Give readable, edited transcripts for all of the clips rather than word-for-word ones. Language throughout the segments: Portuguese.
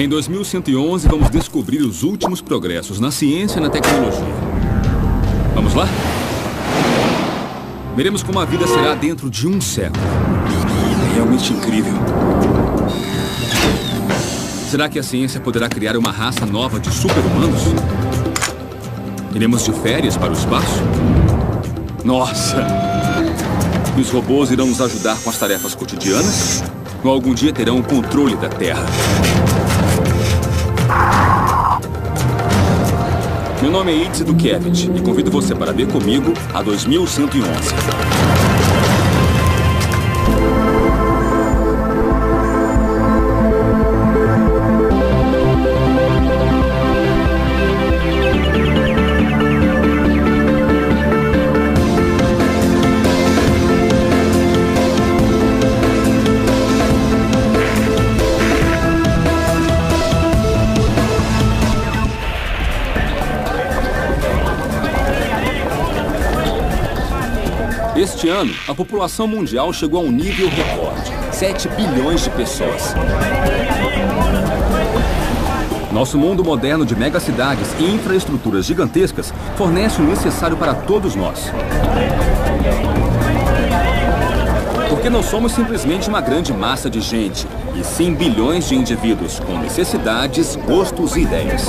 Em 2111, vamos descobrir os últimos progressos na ciência e na tecnologia. Vamos lá? Veremos como a vida será dentro de um século. É realmente incrível. Será que a ciência poderá criar uma raça nova de super-humanos? Iremos de férias para o espaço? Nossa! E os robôs irão nos ajudar com as tarefas cotidianas? Ou algum dia terão o controle da Terra? Meu nome é Idze Dukevich e convido você para ver comigo a 2111. Este ano, a população mundial chegou a um nível recorde: 7 bilhões de pessoas. Nosso mundo moderno de megacidades e infraestruturas gigantescas fornece o necessário para todos nós. Porque não somos simplesmente uma grande massa de gente, e sim bilhões de indivíduos com necessidades, gostos e ideias.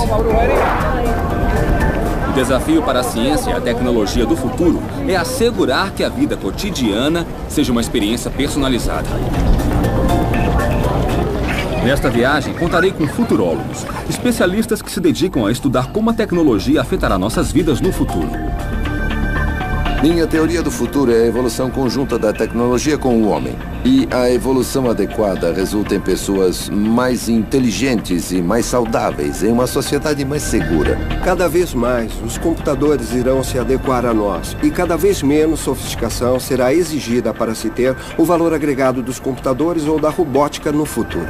O desafio para a ciência e a tecnologia do futuro é assegurar que a vida cotidiana seja uma experiência personalizada. Nesta viagem, contarei com futurólogos, especialistas que se dedicam a estudar como a tecnologia afetará nossas vidas no futuro. Minha teoria do futuro é a evolução conjunta da tecnologia com o homem. E a evolução adequada resulta em pessoas mais inteligentes e mais saudáveis, em uma sociedade mais segura. Cada vez mais, os computadores irão se adequar a nós. E cada vez menos sofisticação será exigida para se ter o valor agregado dos computadores ou da robótica no futuro.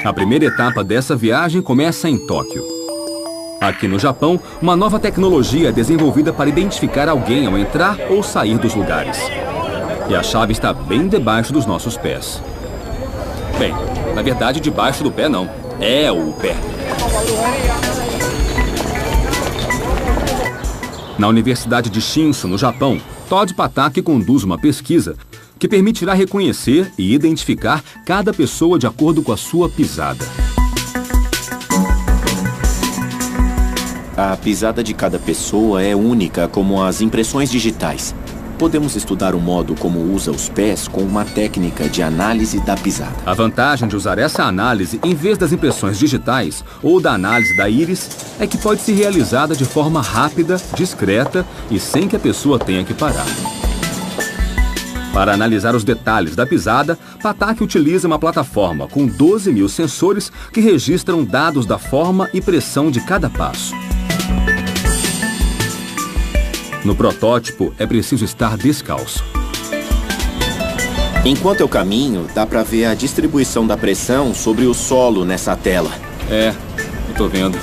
A primeira etapa dessa viagem começa em Tóquio. Aqui no Japão, uma nova tecnologia é desenvolvida para identificar alguém ao entrar ou sair dos lugares. E a chave está bem debaixo dos nossos pés. Bem, na verdade, debaixo do pé não. É o pé. Na Universidade de Shinshu, no Japão, Todd Pataki conduz uma pesquisa que permitirá reconhecer e identificar cada pessoa de acordo com a sua pisada. A pisada de cada pessoa é única, como as impressões digitais. Podemos estudar o modo como usa os pés com uma técnica de análise da pisada. A vantagem de usar essa análise em vez das impressões digitais ou da análise da íris é que pode ser realizada de forma rápida, discreta e sem que a pessoa tenha que parar. Para analisar os detalhes da pisada, Pataki utiliza uma plataforma com 12 mil sensores que registram dados da forma e pressão de cada passo. No protótipo, é preciso estar descalço. Enquanto eu caminho, dá para ver a distribuição da pressão sobre o solo nessa tela. É, eu tô vendo.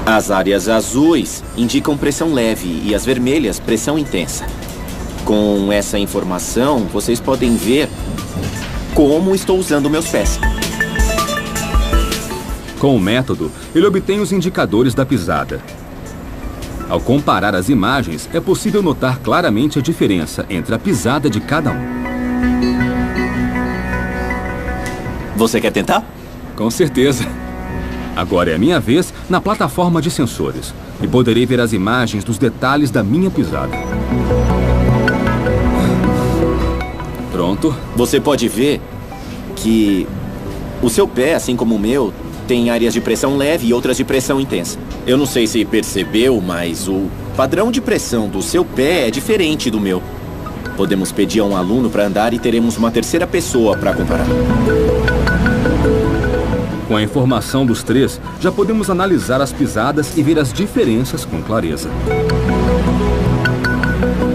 As áreas azuis indicam pressão leve e as vermelhas, pressão intensa. Com essa informação, vocês podem ver como estou usando meus pés. Com o método, ele obtém os indicadores da pisada. Ao comparar as imagens, é possível notar claramente a diferença entre a pisada de cada um. Você quer tentar? Com certeza. Agora é a minha vez na plataforma de sensores e poderei ver as imagens dos detalhes da minha pisada. Pronto. Você pode ver que o seu pé, assim como o meu, tem áreas de pressão leve e outras de pressão intensa. Eu não sei se percebeu, mas o padrão de pressão do seu pé é diferente do meu. Podemos pedir a um aluno para andar e teremos uma terceira pessoa para comparar. Com a informação dos três, já podemos analisar as pisadas e ver as diferenças com clareza.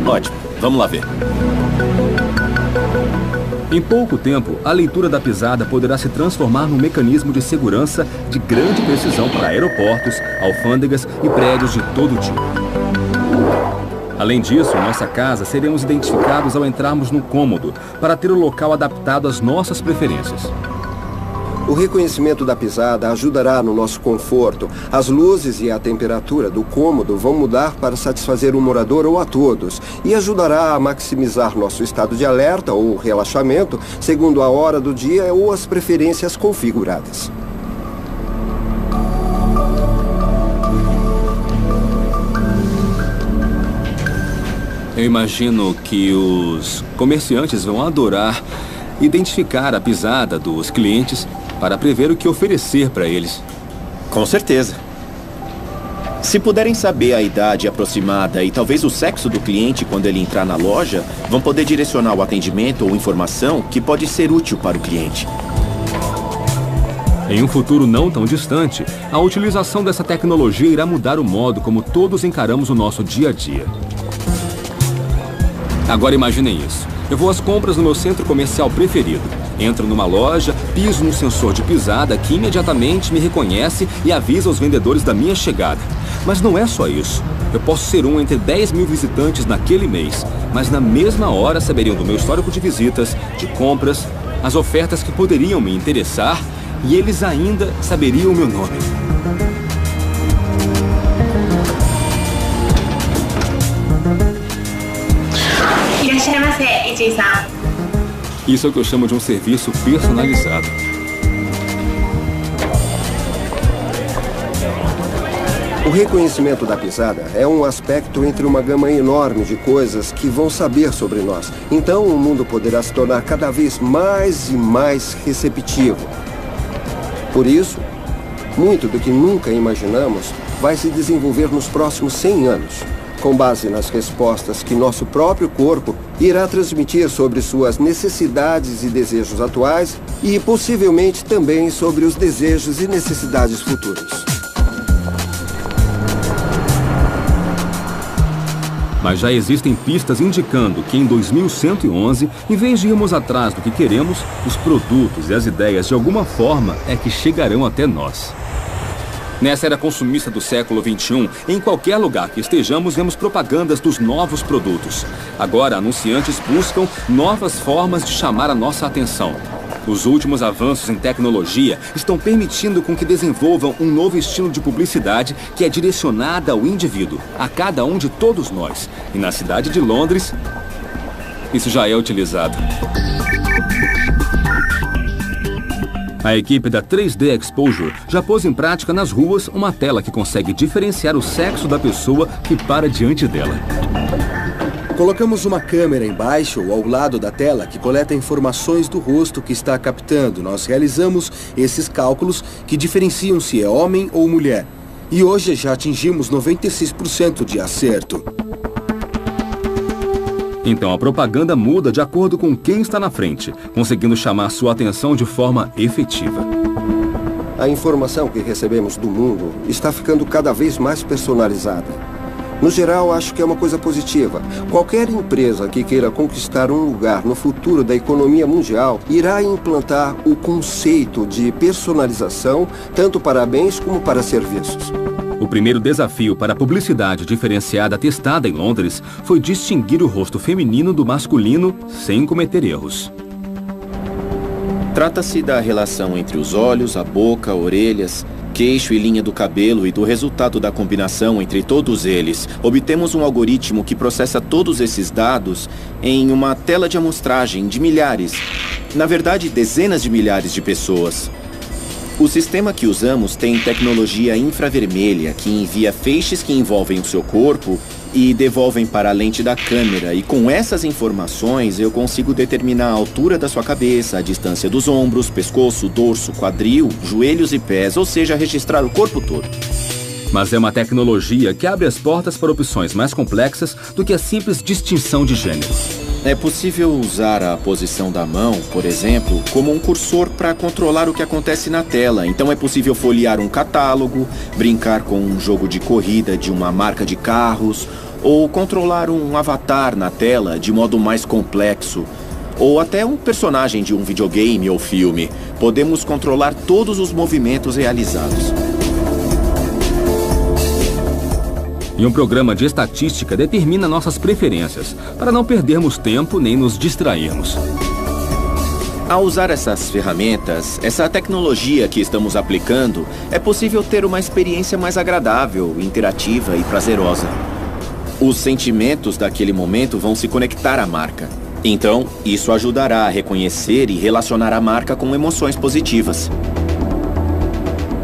Ótimo, vamos lá ver. Em pouco tempo, a leitura da pisada poderá se transformar num mecanismo de segurança de grande precisão para aeroportos, alfândegas e prédios de todo tipo. Além disso, em nossa casa seremos identificados ao entrarmos no cômodo para ter o local adaptado às nossas preferências. O reconhecimento da pisada ajudará no nosso conforto. As luzes e a temperatura do cômodo vão mudar para satisfazer o morador ou a todos e ajudará a maximizar nosso estado de alerta ou relaxamento segundo a hora do dia ou as preferências configuradas. Eu imagino que os comerciantes vão adorar identificar a pisada dos clientes para prever o que oferecer para eles. Com certeza. Se puderem saber a idade aproximada e talvez o sexo do cliente quando ele entrar na loja, vão poder direcionar o atendimento ou informação que pode ser útil para o cliente. Em um futuro não tão distante, a utilização dessa tecnologia irá mudar o modo como todos encaramos o nosso dia a dia. Agora imaginem isso. Eu vou às compras no meu centro comercial preferido. Entro numa loja, piso num sensor de pisada que imediatamente me reconhece e avisa os vendedores da minha chegada. Mas não é só isso. Eu posso ser um entre 10 mil visitantes naquele mês, mas na mesma hora saberiam do meu histórico de visitas, de compras, as ofertas que poderiam me interessar e eles ainda saberiam o meu nome. Isso é o que eu chamo de um serviço personalizado. O reconhecimento da pisada é um aspecto entre uma gama enorme de coisas que vão saber sobre nós. Então, o mundo poderá se tornar cada vez mais e mais receptivo. Por isso, muito do que nunca imaginamos vai se desenvolver nos próximos 100 anos. Com base nas respostas que nosso próprio corpo irá transmitir sobre suas necessidades e desejos atuais e possivelmente também sobre os desejos e necessidades futuros. Mas já existem pistas indicando que em 2111, em vez de irmos atrás do que queremos, os produtos e as ideias de alguma forma é que chegarão até nós. Nessa era consumista do século XXI, em qualquer lugar que estejamos, vemos propagandas dos novos produtos. Agora, anunciantes buscam novas formas de chamar a nossa atenção. Os últimos avanços em tecnologia estão permitindo com que desenvolvam um novo estilo de publicidade que é direcionada ao indivíduo, a cada um de todos nós. E na cidade de Londres, isso já é utilizado. A equipe da 3D Exposure já pôs em prática nas ruas uma tela que consegue diferenciar o sexo da pessoa que para diante dela. Colocamos uma câmera embaixo ou ao lado da tela que coleta informações do rosto que está captando. Nós realizamos esses cálculos que diferenciam se é homem ou mulher. E hoje já atingimos 96% de acerto. Então a propaganda muda de acordo com quem está na frente, conseguindo chamar sua atenção de forma efetiva. A informação que recebemos do mundo está ficando cada vez mais personalizada. No geral, acho que é uma coisa positiva. Qualquer empresa que queira conquistar um lugar no futuro da economia mundial irá implantar o conceito de personalização tanto para bens como para serviços. O primeiro desafio para a publicidade diferenciada testada em Londres foi distinguir o rosto feminino do masculino sem cometer erros. Trata-se da relação entre os olhos, a boca, orelhas, queixo e linha do cabelo e do resultado da combinação entre todos eles. Obtemos um algoritmo que processa todos esses dados em uma tela de amostragem de milhares, na verdade dezenas de milhares de pessoas. O sistema que usamos tem tecnologia infravermelha que envia feixes que envolvem o seu corpo e devolvem para a lente da câmera. E com essas informações eu consigo determinar a altura da sua cabeça, a distância dos ombros, pescoço, dorso, quadril, joelhos e pés, ou seja, registrar o corpo todo. Mas é uma tecnologia que abre as portas para opções mais complexas do que a simples distinção de gênero. É possível usar a posição da mão, por exemplo, como um cursor para controlar o que acontece na tela. Então é possível folhear um catálogo, brincar com um jogo de corrida de uma marca de carros, ou controlar um avatar na tela de modo mais complexo, ou até um personagem de um videogame ou filme. Podemos controlar todos os movimentos realizados. E um programa de estatística determina nossas preferências, para não perdermos tempo nem nos distrairmos. Ao usar essas ferramentas, essa tecnologia que estamos aplicando, é possível ter uma experiência mais agradável, interativa e prazerosa. Os sentimentos daquele momento vão se conectar à marca. Então, isso ajudará a reconhecer e relacionar a marca com emoções positivas.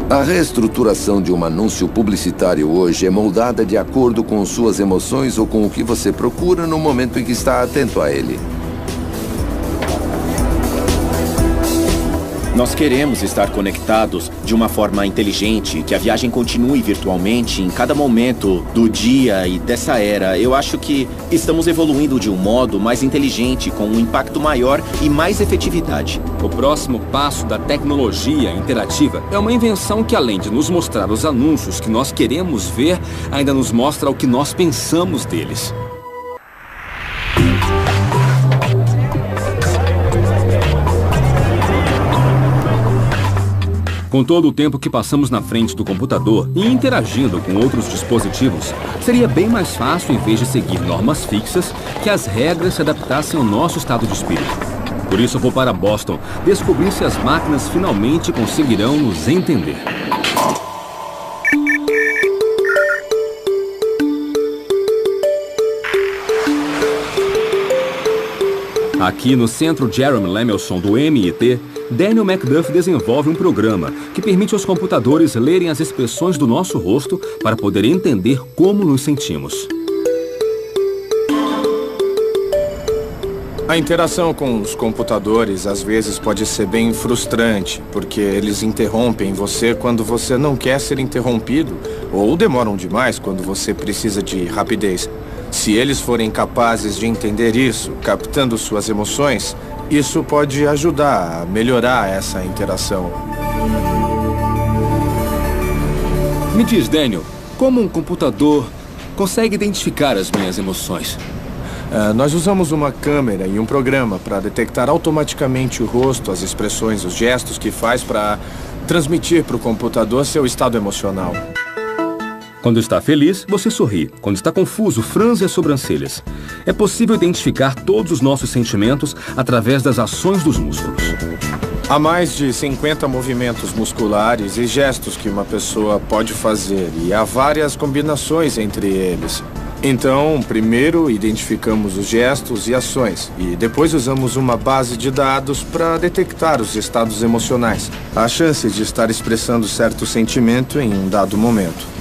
A reestruturação de um anúncio publicitário hoje é moldada de acordo com suas emoções ou com o que você procura no momento em que está atento a ele. Nós queremos estar conectados de uma forma inteligente, que a viagem continue virtualmente em cada momento do dia e dessa era. Eu acho que estamos evoluindo de um modo mais inteligente, com um impacto maior e mais efetividade. O próximo passo da tecnologia interativa é uma invenção que, além de nos mostrar os anúncios que nós queremos ver, ainda nos mostra o que nós pensamos deles. Com todo o tempo que passamos na frente do computador e interagindo com outros dispositivos, seria bem mais fácil, em vez de seguir normas fixas, que as regras se adaptassem ao nosso estado de espírito. Por isso eu vou para Boston descobrir se as máquinas finalmente conseguirão nos entender. Aqui no Centro Jeremy Lemelson do MIT, Daniel McDuff desenvolve um programa que permite aos computadores lerem as expressões do nosso rosto para poder entender como nos sentimos. A interação com os computadores às vezes pode ser bem frustrante, porque eles interrompem você quando você não quer ser interrompido, ou demoram demais quando você precisa de rapidez. Se eles forem capazes de entender isso, captando suas emoções, isso pode ajudar a melhorar essa interação. Me diz, Daniel, como um computador consegue identificar as minhas emoções? Nós usamos uma câmera e um programa para detectar automaticamente o rosto, as expressões, os gestos que faz para transmitir para o computador seu estado emocional. Quando está feliz, você sorri. Quando está confuso, franze as sobrancelhas. É possível identificar todos os nossos sentimentos através das ações dos músculos. Há mais de 50 movimentos musculares e gestos que uma pessoa pode fazer, e há várias combinações entre eles. Então, primeiro identificamos os gestos e ações, e depois usamos uma base de dados para detectar os estados emocionais, a chance de estar expressando certo sentimento em um dado momento.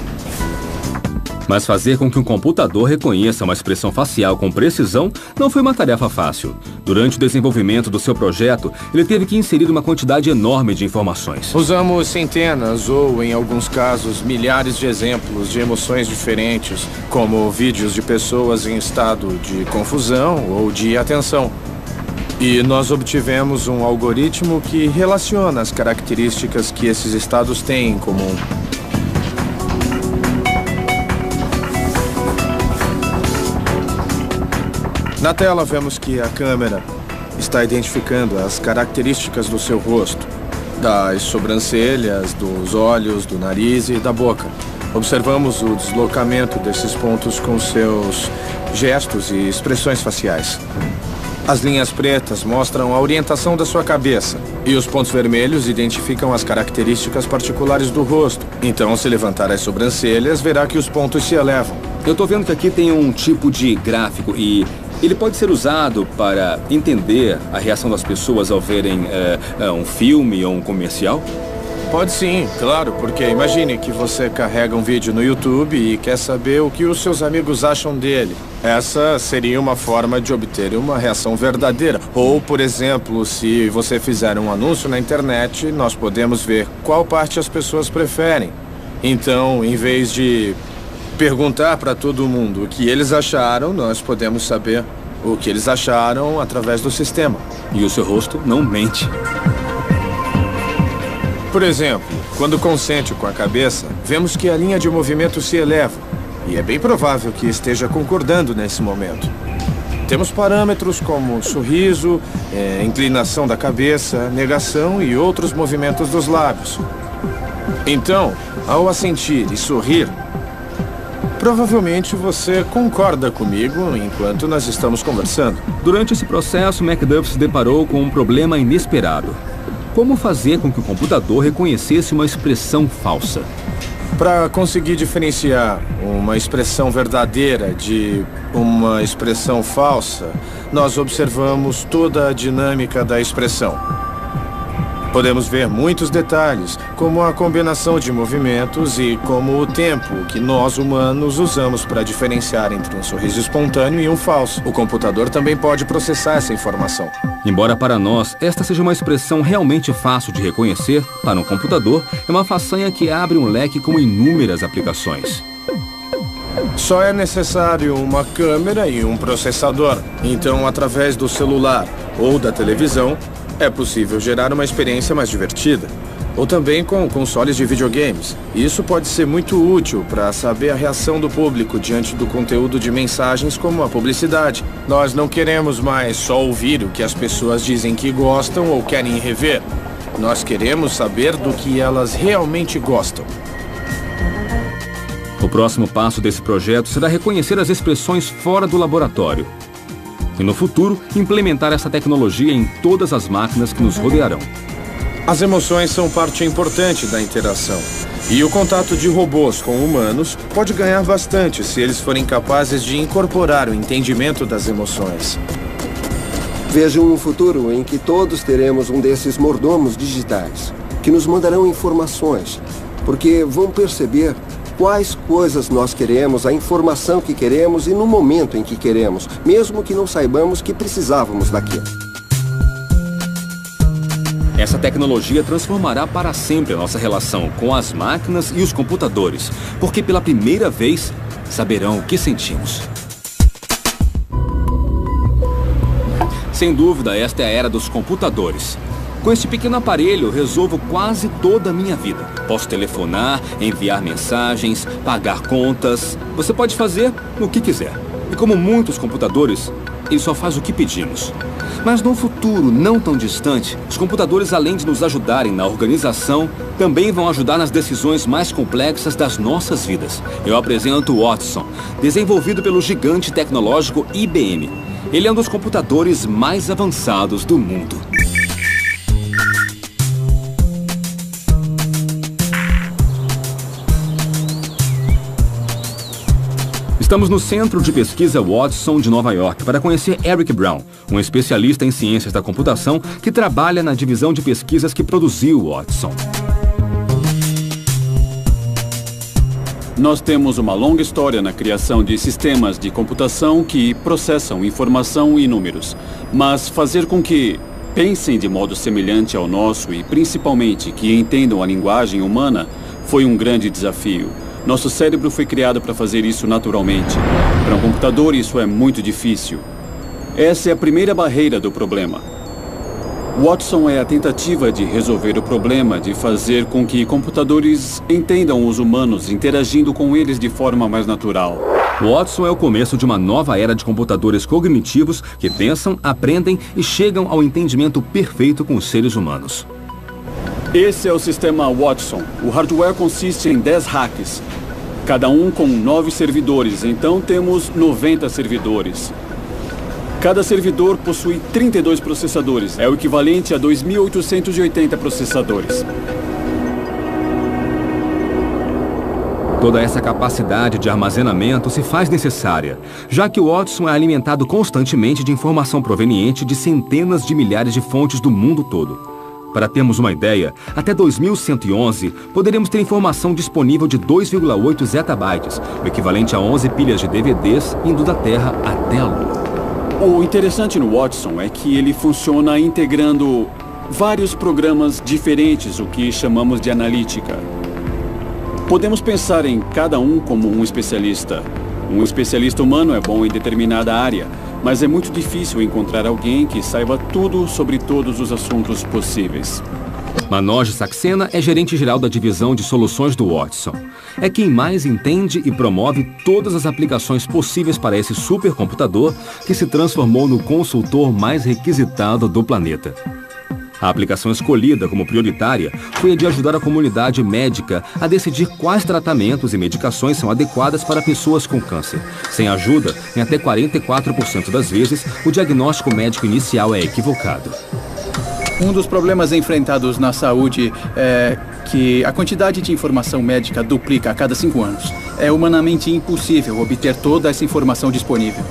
Mas fazer com que um computador reconheça uma expressão facial com precisão não foi uma tarefa fácil. Durante o desenvolvimento do seu projeto, ele teve que inserir uma quantidade enorme de informações. Usamos centenas ou, em alguns casos, milhares de exemplos de emoções diferentes, como vídeos de pessoas em estado de confusão ou de atenção. E nós obtivemos um algoritmo que relaciona as características que esses estados têm em comum. Na tela vemos que a câmera está identificando as características do seu rosto, das sobrancelhas, dos olhos, do nariz e da boca. Observamos o deslocamento desses pontos com seus gestos e expressões faciais. As linhas pretas mostram a orientação da sua cabeça e os pontos vermelhos identificam as características particulares do rosto. Então, se levantar as sobrancelhas, verá que os pontos se elevam. Eu tô vendo que aqui tem um tipo de gráfico e ele pode ser usado para entender a reação das pessoas ao verem um filme ou um comercial? Pode sim, claro, porque imagine que você carrega um vídeo no YouTube e quer saber o que os seus amigos acham dele. Essa seria uma forma de obter uma reação verdadeira. Ou, por exemplo, se você fizer um anúncio na internet, nós podemos ver qual parte as pessoas preferem. Então, em vez de perguntar para todo mundo o que eles acharam, nós podemos saber o que eles acharam através do sistema. E o seu rosto não mente. Por exemplo, quando consente com a cabeça, vemos que a linha de movimento se eleva. E é bem provável que esteja concordando nesse momento. Temos parâmetros como sorriso, inclinação da cabeça, negação e outros movimentos dos lábios. Então, ao assentir e sorrir, Provavelmente você concorda comigo enquanto nós estamos conversando. Durante esse processo, MacDuff se deparou com um problema inesperado. Como fazer com que o computador reconhecesse uma expressão falsa? Para conseguir diferenciar uma expressão verdadeira de uma expressão falsa, nós observamos toda a dinâmica da expressão. Podemos ver muitos detalhes, como a combinação de movimentos e como o tempo que nós humanos usamos para diferenciar entre um sorriso espontâneo e um falso. O computador também pode processar essa informação. Embora para nós esta seja uma expressão realmente fácil de reconhecer, para um computador é uma façanha que abre um leque com inúmeras aplicações. Só é necessário uma câmera e um processador. Então, através do celular ou da televisão, é possível gerar uma experiência mais divertida. Ou também com consoles de videogames. Isso pode ser muito útil para saber a reação do público diante do conteúdo de mensagens como a publicidade. Nós não queremos mais só ouvir o que as pessoas dizem que gostam ou querem rever. Nós queremos saber do que elas realmente gostam. O próximo passo desse projeto será reconhecer as expressões fora do laboratório. E no futuro, implementar essa tecnologia em todas as máquinas que nos rodearão. As emoções são parte importante da interação. E o contato de robôs com humanos pode ganhar bastante se eles forem capazes de incorporar o entendimento das emoções. Vejo um futuro em que todos teremos um desses mordomos digitais, que nos mandarão informações, porque vão perceber quais coisas nós queremos, a informação que queremos e no momento em que queremos, mesmo que não saibamos que precisávamos daquilo. Essa tecnologia transformará para sempre a nossa relação com as máquinas e os computadores, porque pela primeira vez saberão o que sentimos. Sem dúvida, esta é a era dos computadores. Com este pequeno aparelho, eu resolvo quase toda a minha vida. Posso telefonar, enviar mensagens, pagar contas. Você pode fazer o que quiser. E como muitos computadores, ele só faz o que pedimos. Mas num futuro não tão distante, os computadores, além de nos ajudarem na organização, também vão ajudar nas decisões mais complexas das nossas vidas. Eu apresento o Watson, desenvolvido pelo gigante tecnológico IBM. Ele é um dos computadores mais avançados do mundo. Estamos no Centro de Pesquisa Watson de Nova York para conhecer Eric Brown, um especialista em ciências da computação que trabalha na divisão de pesquisas que produziu o Watson. Nós temos uma longa história na criação de sistemas de computação que processam informação e números, mas fazer com que pensem de modo semelhante ao nosso e principalmente que entendam a linguagem humana foi um grande desafio. Nosso cérebro foi criado para fazer isso naturalmente. Para um computador, isso é muito difícil. Essa é a primeira barreira do problema. Watson é a tentativa de resolver o problema de fazer com que computadores entendam os humanos interagindo com eles de forma mais natural. Watson é o começo de uma nova era de computadores cognitivos que pensam, aprendem e chegam ao entendimento perfeito com os seres humanos. Esse é o sistema Watson. O hardware consiste em 10 racks, cada um com 9 servidores, então temos 90 servidores. Cada servidor possui 32 processadores, é o equivalente a 2.880 processadores. Toda essa capacidade de armazenamento se faz necessária, já que o Watson é alimentado constantemente de informação proveniente de centenas de milhares de fontes do mundo todo. Para termos uma ideia, até 2111, poderemos ter informação disponível de 2,8 zettabytes, o equivalente a 11 pilhas de DVDs indo da Terra até a Lua. O interessante no Watson é que ele funciona integrando vários programas diferentes, o que chamamos de analítica. Podemos pensar em cada um como um especialista. Um especialista humano é bom em determinada área, mas é muito difícil encontrar alguém que saiba tudo sobre todos os assuntos possíveis. Manoj Saxena é gerente-geral da divisão de soluções do Watson. É quem mais entende e promove todas as aplicações possíveis para esse supercomputador que se transformou no consultor mais requisitado do planeta. A aplicação escolhida como prioritária foi a de ajudar a comunidade médica a decidir quais tratamentos e medicações são adequadas para pessoas com câncer. Sem ajuda, em até 44% das vezes, o diagnóstico médico inicial é equivocado. Um dos problemas enfrentados na saúde é que a quantidade de informação médica duplica a cada 5 anos. É humanamente impossível obter toda essa informação disponível.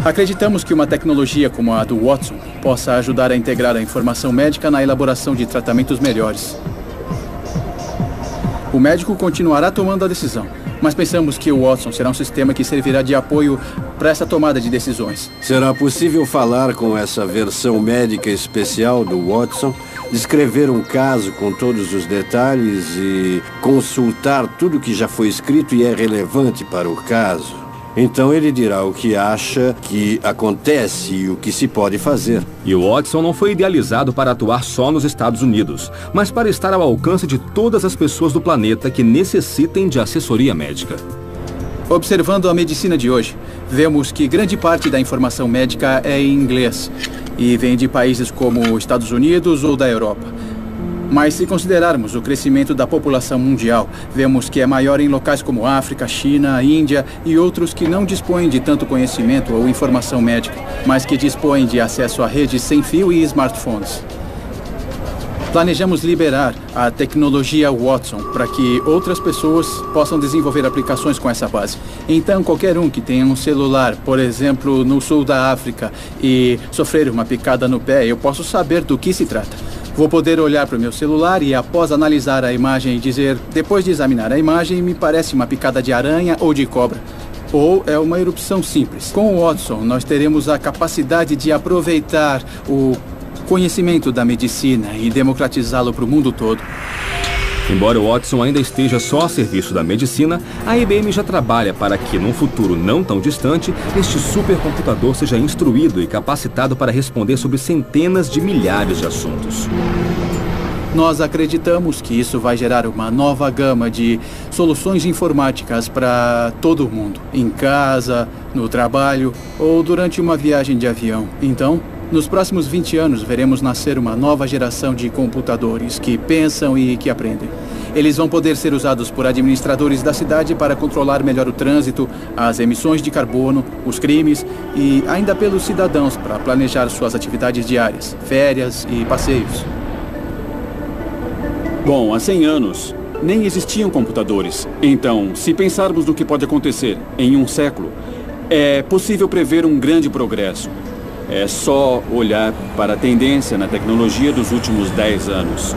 Acreditamos que uma tecnologia como a do Watson possa ajudar a integrar a informação médica na elaboração de tratamentos melhores. O médico continuará tomando a decisão, mas pensamos que o Watson será um sistema que servirá de apoio para essa tomada de decisões. Será possível falar com essa versão médica especial do Watson, descrever um caso com todos os detalhes e consultar tudo que já foi escrito e é relevante para o caso? Então ele dirá o que acha que acontece e o que se pode fazer. E o Watson não foi idealizado para atuar só nos Estados Unidos, mas para estar ao alcance de todas as pessoas do planeta que necessitem de assessoria médica. Observando a medicina de hoje, vemos que grande parte da informação médica é em inglês e vem de países como Estados Unidos ou da Europa. Mas se considerarmos o crescimento da população mundial, vemos que é maior em locais como África, China, Índia e outros que não dispõem de tanto conhecimento ou informação médica, mas que dispõem de acesso a redes sem fio e smartphones. Planejamos liberar a tecnologia Watson para que outras pessoas possam desenvolver aplicações com essa base. Então, qualquer um que tenha um celular, por exemplo, no sul da África, e sofrer uma picada no pé, eu posso saber do que se trata. Vou poder olhar para o meu celular e, após analisar a imagem, dizer, depois de examinar a imagem, me parece uma picada de aranha ou de cobra. Ou é uma erupção simples. Com o Watson, nós teremos a capacidade de aproveitar o conhecimento da medicina e democratizá-lo para o mundo todo. Embora o Watson ainda esteja só a serviço da medicina, a IBM já trabalha para que, num futuro não tão distante, este supercomputador seja instruído e capacitado para responder sobre centenas de milhares de assuntos. Nós acreditamos que isso vai gerar uma nova gama de soluções informáticas para todo mundo, em casa, no trabalho ou durante uma viagem de avião. Então, nos próximos 20 anos, veremos nascer uma nova geração de computadores que pensam e que aprendem. Eles vão poder ser usados por administradores da cidade para controlar melhor o trânsito, as emissões de carbono, os crimes e ainda pelos cidadãos para planejar suas atividades diárias, férias e passeios. Bom, há 100 anos, nem existiam computadores. Então, se pensarmos no que pode acontecer em um século, é possível prever um grande progresso. É só olhar para a tendência na tecnologia dos últimos 10 anos.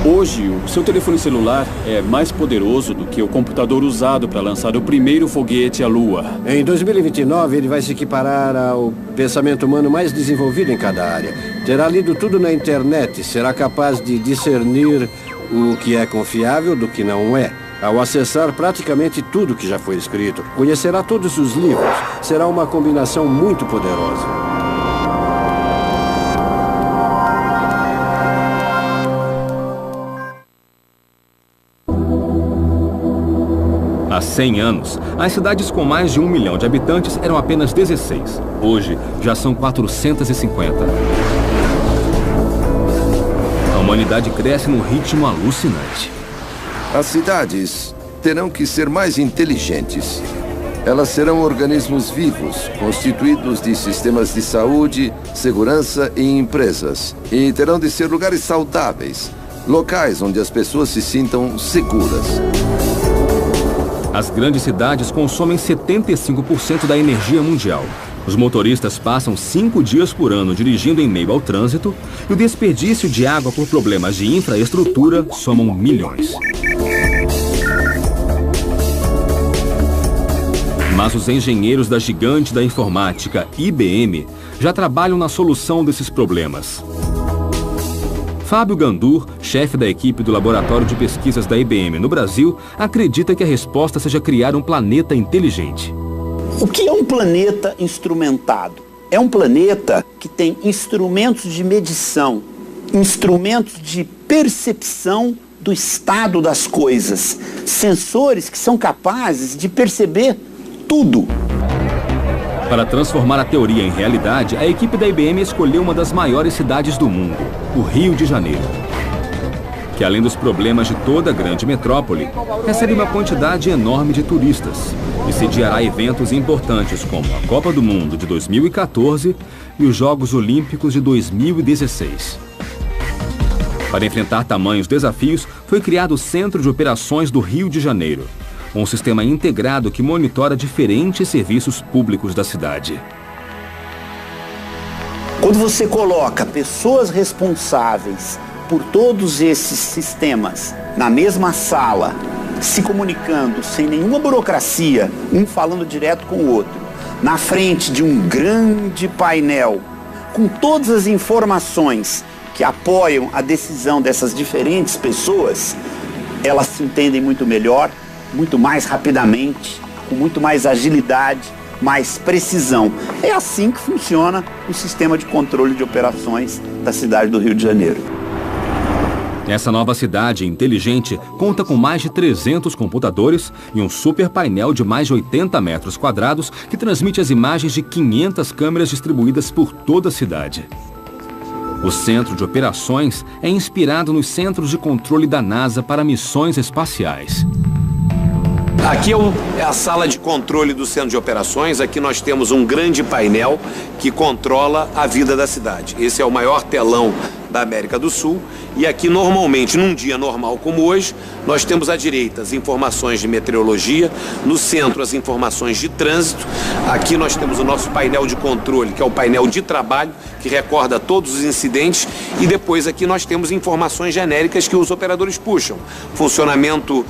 Hoje, o seu telefone celular é mais poderoso do que o computador usado para lançar o primeiro foguete à Lua. Em 2029, ele vai se equiparar ao pensamento humano mais desenvolvido em cada área. Terá lido tudo na internet, será capaz de discernir o que é confiável do que não é. Ao acessar praticamente tudo que já foi escrito, conhecerá todos os livros. Será uma combinação muito poderosa. Há 100 anos, as cidades com mais de 1 milhão de habitantes eram apenas 16. Hoje, já são 450. A humanidade cresce num ritmo alucinante. As cidades terão que ser mais inteligentes. Elas serão organismos vivos, constituídos de sistemas de saúde, segurança e empresas. E terão de ser lugares saudáveis, locais onde as pessoas se sintam seguras. As grandes cidades consomem 75% da energia mundial. Os motoristas passam 5 dias por ano dirigindo em meio ao trânsito e o desperdício de água por problemas de infraestrutura somam milhões. Mas os engenheiros da gigante da informática, IBM, já trabalham na solução desses problemas. Fábio Gandur, chefe da equipe do Laboratório de Pesquisas da IBM no Brasil, acredita que a resposta seja criar um planeta inteligente. O que é um planeta instrumentado? É um planeta que tem instrumentos de medição, instrumentos de percepção do estado das coisas, sensores que são capazes de perceber tudo. Para transformar a teoria em realidade, a equipe da IBM escolheu uma das maiores cidades do mundo, o Rio de Janeiro, que além dos problemas de toda a grande metrópole, recebe uma quantidade enorme de turistas e sediará eventos importantes como a Copa do Mundo de 2014 e os Jogos Olímpicos de 2016. Para enfrentar tamanhos desafios, foi criado o Centro de Operações do Rio de Janeiro, um sistema integrado que monitora diferentes serviços públicos da cidade. Quando você coloca pessoas responsáveis por todos esses sistemas na mesma sala, se comunicando sem nenhuma burocracia, um falando direto com o outro, na frente de um grande painel, com todas as informações que apoiam a decisão dessas diferentes pessoas, elas se entendem muito melhor, muito mais rapidamente, com muito mais agilidade, mais precisão. É assim que funciona o sistema de controle de operações da cidade do Rio de Janeiro. Essa nova cidade inteligente conta com mais de 300 computadores e um super painel de mais de 80 metros quadrados que transmite as imagens de 500 câmeras distribuídas por toda a cidade. O Centro de Operações é inspirado nos centros de controle da NASA para missões espaciais. Aqui é a sala de controle do Centro de Operações. Aqui nós temos um grande painel que controla a vida da cidade. Esse é o maior telão da América do Sul. E aqui, normalmente, num dia normal como hoje, nós temos à direita as informações de meteorologia, no centro as informações de trânsito. Aqui nós temos o nosso painel de controle, que é o painel de trabalho, que recorda todos os incidentes. E depois aqui nós temos informações genéricas que os operadores puxam. Funcionamento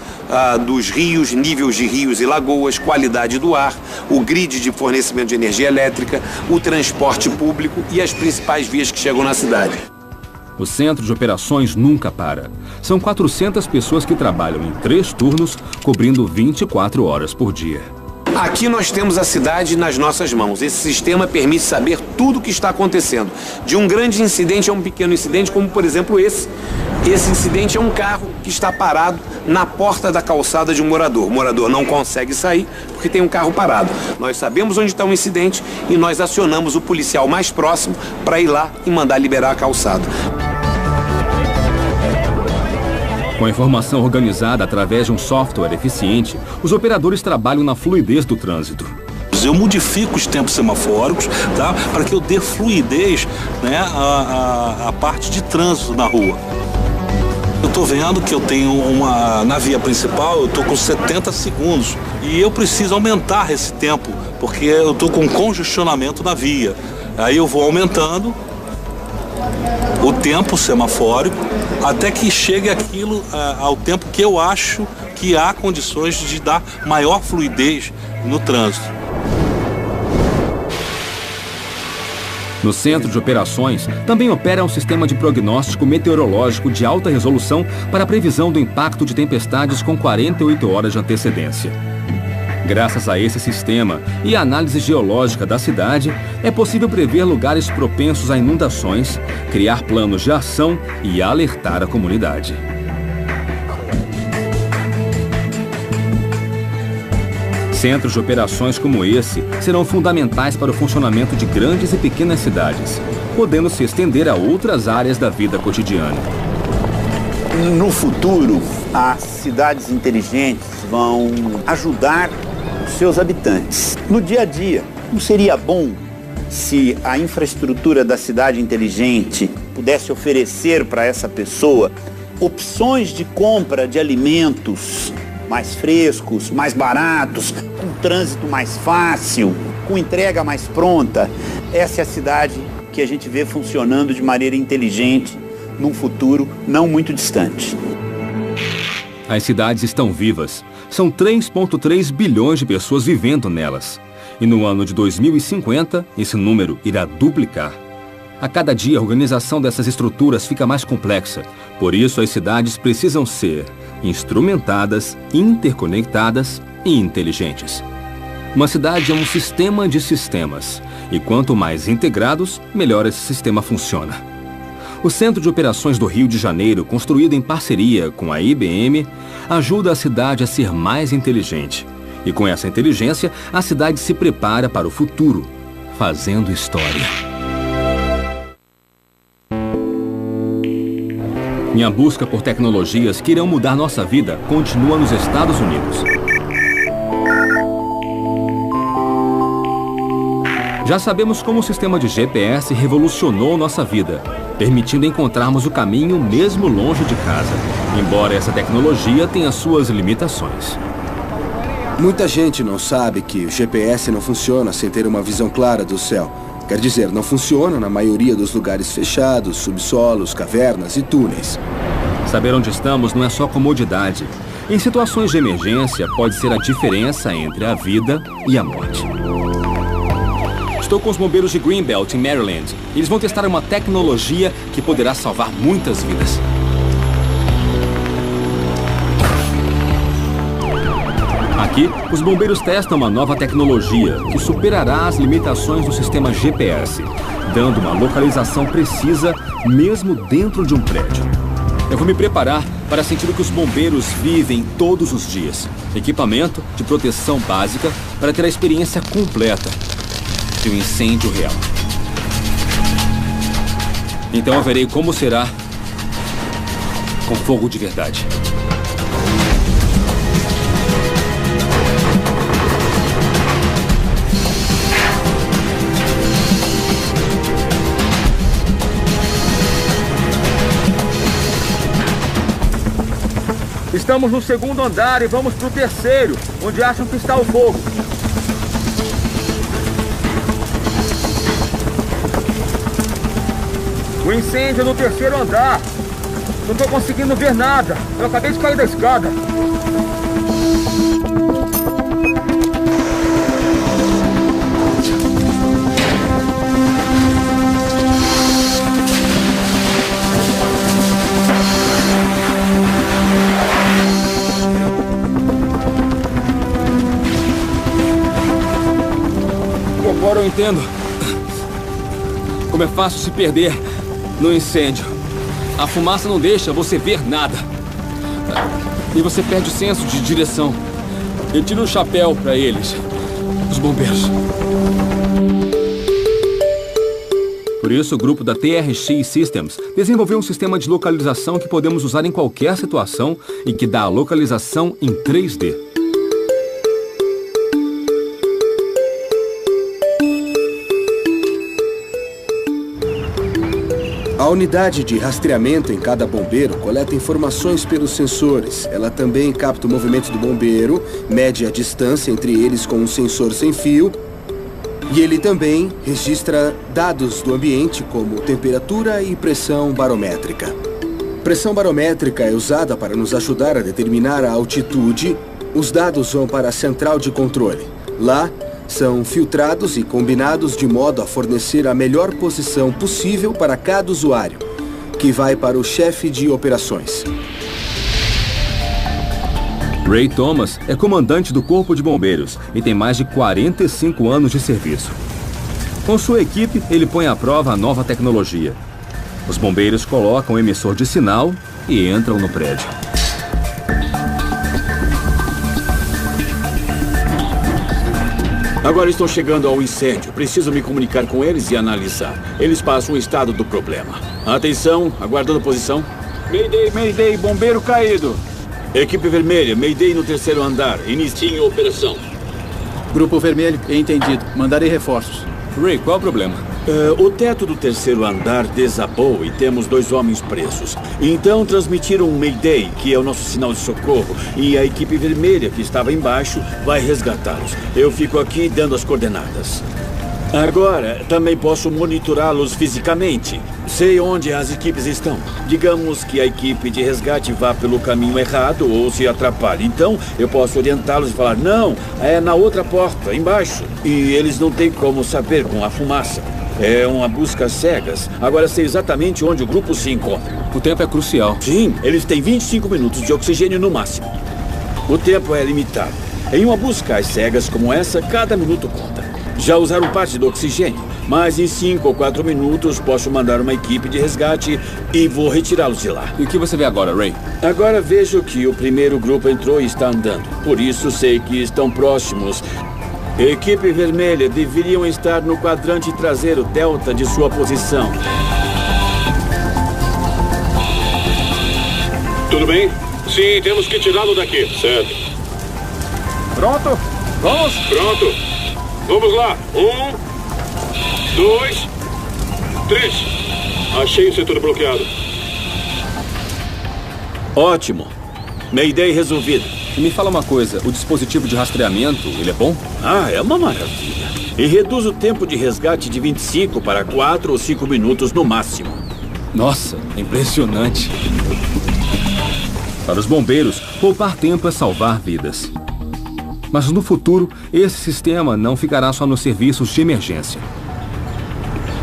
dos rios, níveis de rios e lagoas, qualidade do ar, o grid de fornecimento de energia elétrica, o transporte público e as principais vias que chegam na cidade. O Centro de Operações nunca para. São 400 pessoas que trabalham em 3 turnos, cobrindo 24 horas por dia. Aqui nós temos a cidade nas nossas mãos. Esse sistema permite saber tudo o que está acontecendo. De um grande incidente a um pequeno incidente, como por exemplo esse. Esse incidente é um carro que está parado na porta da calçada de um morador. O morador não consegue sair porque tem um carro parado. Nós sabemos onde está o incidente e nós acionamos o policial mais próximo para ir lá e mandar liberar a calçada. Com a informação organizada através de um software eficiente, os operadores trabalham na fluidez do trânsito. Eu modifico os tempos semafóricos, tá, para que eu dê fluidez, né, à parte de trânsito na rua. Eu estou vendo que eu tenho na via principal, eu estou com 70 segundos e eu preciso aumentar esse tempo, porque eu estou com congestionamento na via. Aí eu vou aumentando o tempo semafórico até que chegue aquilo ao tempo que eu acho que há condições de dar maior fluidez no trânsito. No Centro de Operações, também opera um sistema de prognóstico meteorológico de alta resolução para a previsão do impacto de tempestades com 48 horas de antecedência. Graças a esse sistema e a análise geológica da cidade, é possível prever lugares propensos a inundações, criar planos de ação e alertar a comunidade. Centros de operações como esse serão fundamentais para o funcionamento de grandes e pequenas cidades, podendo se estender a outras áreas da vida cotidiana. No futuro, as cidades inteligentes vão ajudar os seus habitantes. No dia a dia, não seria bom se a infraestrutura da cidade inteligente pudesse oferecer para essa pessoa opções de compra de alimentos mais frescos, mais baratos, com trânsito mais fácil, com entrega mais pronta? Essa é a cidade que a gente vê funcionando de maneira inteligente num futuro não muito distante. As cidades estão vivas. São 3,3 bilhões de pessoas vivendo nelas. E no ano de 2050, esse número irá duplicar. A cada dia, a organização dessas estruturas fica mais complexa. Por isso, as cidades precisam ser instrumentadas, interconectadas e inteligentes. Uma cidade é um sistema de sistemas. E quanto mais integrados, melhor esse sistema funciona. O Centro de Operações do Rio de Janeiro, construído em parceria com a IBM, ajuda a cidade a ser mais inteligente E com essa inteligência, a cidade se prepara para o futuro, fazendo história. Minha busca por tecnologias que irão mudar nossa vida continua nos Estados Unidos. Já sabemos como o sistema de GPS revolucionou nossa vida, permitindo encontrarmos o caminho mesmo longe de casa, embora essa tecnologia tenha suas limitações. Muita gente não sabe que o GPS não funciona sem ter uma visão clara do céu. Quer dizer, não funciona na maioria dos lugares fechados, subsolos, cavernas e túneis. Saber onde estamos não é só comodidade. Em situações de emergência, pode ser a diferença entre a vida e a morte. Estou com os bombeiros de Greenbelt, em Maryland. Eles vão testar uma tecnologia que poderá salvar muitas vidas. Aqui, os bombeiros testam uma nova tecnologia que superará as limitações do sistema GPS, dando uma localização precisa mesmo dentro de um prédio. Eu vou me preparar para sentir o que os bombeiros vivem todos os dias. Equipamento de proteção básica para ter a experiência completa de um incêndio real. Então eu verei como será com fogo de verdade. Estamos no segundo andar e vamos para o terceiro, onde acham que está o fogo. O incêndio é no terceiro andar. Não estou conseguindo ver nada. Eu acabei de cair da escada. Agora eu entendo como é fácil se perder no incêndio. A fumaça não deixa você ver nada. E você perde o senso de direção. Eu tiro o chapéu para eles, os bombeiros. Por isso, o grupo da TRX Systems desenvolveu um sistema de localização que podemos usar em qualquer situação e que dá a localização em 3D. A unidade de rastreamento em cada bombeiro coleta informações pelos sensores. Ela também capta o movimento do bombeiro, mede a distância entre eles com um sensor sem fio. E ele também registra dados do ambiente, como temperatura e pressão barométrica. Pressão barométrica é usada para nos ajudar a determinar a altitude. Os dados vão para a central de controle. Lá, são filtrados e combinados de modo a fornecer a melhor posição possível para cada usuário, que vai para o chefe de operações. Ray Thomas é comandante do Corpo de Bombeiros e tem mais de 45 anos de serviço. Com sua equipe, ele põe à prova a nova tecnologia. Os bombeiros colocam o emissor de sinal e entram no prédio. Agora estão chegando ao incêndio. Preciso me comunicar com eles e analisar. Eles passam o estado do problema. Atenção, aguardando posição. Mayday, Mayday, bombeiro caído. Equipe vermelha, Mayday no terceiro andar. Iniciem a operação. Grupo vermelho, entendido. Mandarei reforços. Ray, qual o problema? O teto do terceiro andar desabou e temos 2 homens presos. Então transmitiram um Mayday, que é o nosso sinal de socorro, e a equipe vermelha, que estava embaixo, vai resgatá-los. Eu fico aqui dando as coordenadas. Agora, também posso monitorá-los fisicamente. Sei onde as equipes estão. Digamos que a equipe de resgate vá pelo caminho errado ou se atrapalhe. Então, eu posso orientá-los e falar, não, é na outra porta, embaixo. E eles não têm como saber com a fumaça. É uma busca às cegas. Agora sei exatamente onde o grupo se encontra. O tempo é crucial. Sim, eles têm 25 minutos de oxigênio no máximo. O tempo é limitado. Em uma busca às cegas como essa, cada minuto conta. Já usaram parte do oxigênio, mas em 5 ou 4 minutos posso mandar uma equipe de resgate e vou retirá-los de lá. E o que você vê agora, Ray? Agora vejo que o primeiro grupo entrou e está andando. Por isso sei que estão próximos. Equipe vermelha deveriam estar no quadrante traseiro delta de sua posição. Tudo bem? Sim, temos que tirá-lo daqui. Certo. Pronto? Vamos? Pronto. Vamos lá. 1, 2, 3. Achei o setor bloqueado. Ótimo. Mayday resolvido. E me fala uma coisa, o dispositivo de rastreamento, ele é bom? Ah, é uma maravilha. E reduz o tempo de resgate de 25 para 4 ou 5 minutos no máximo. Nossa, impressionante. Para os bombeiros, poupar tempo é salvar vidas. Mas no futuro, esse sistema não ficará só nos serviços de emergência.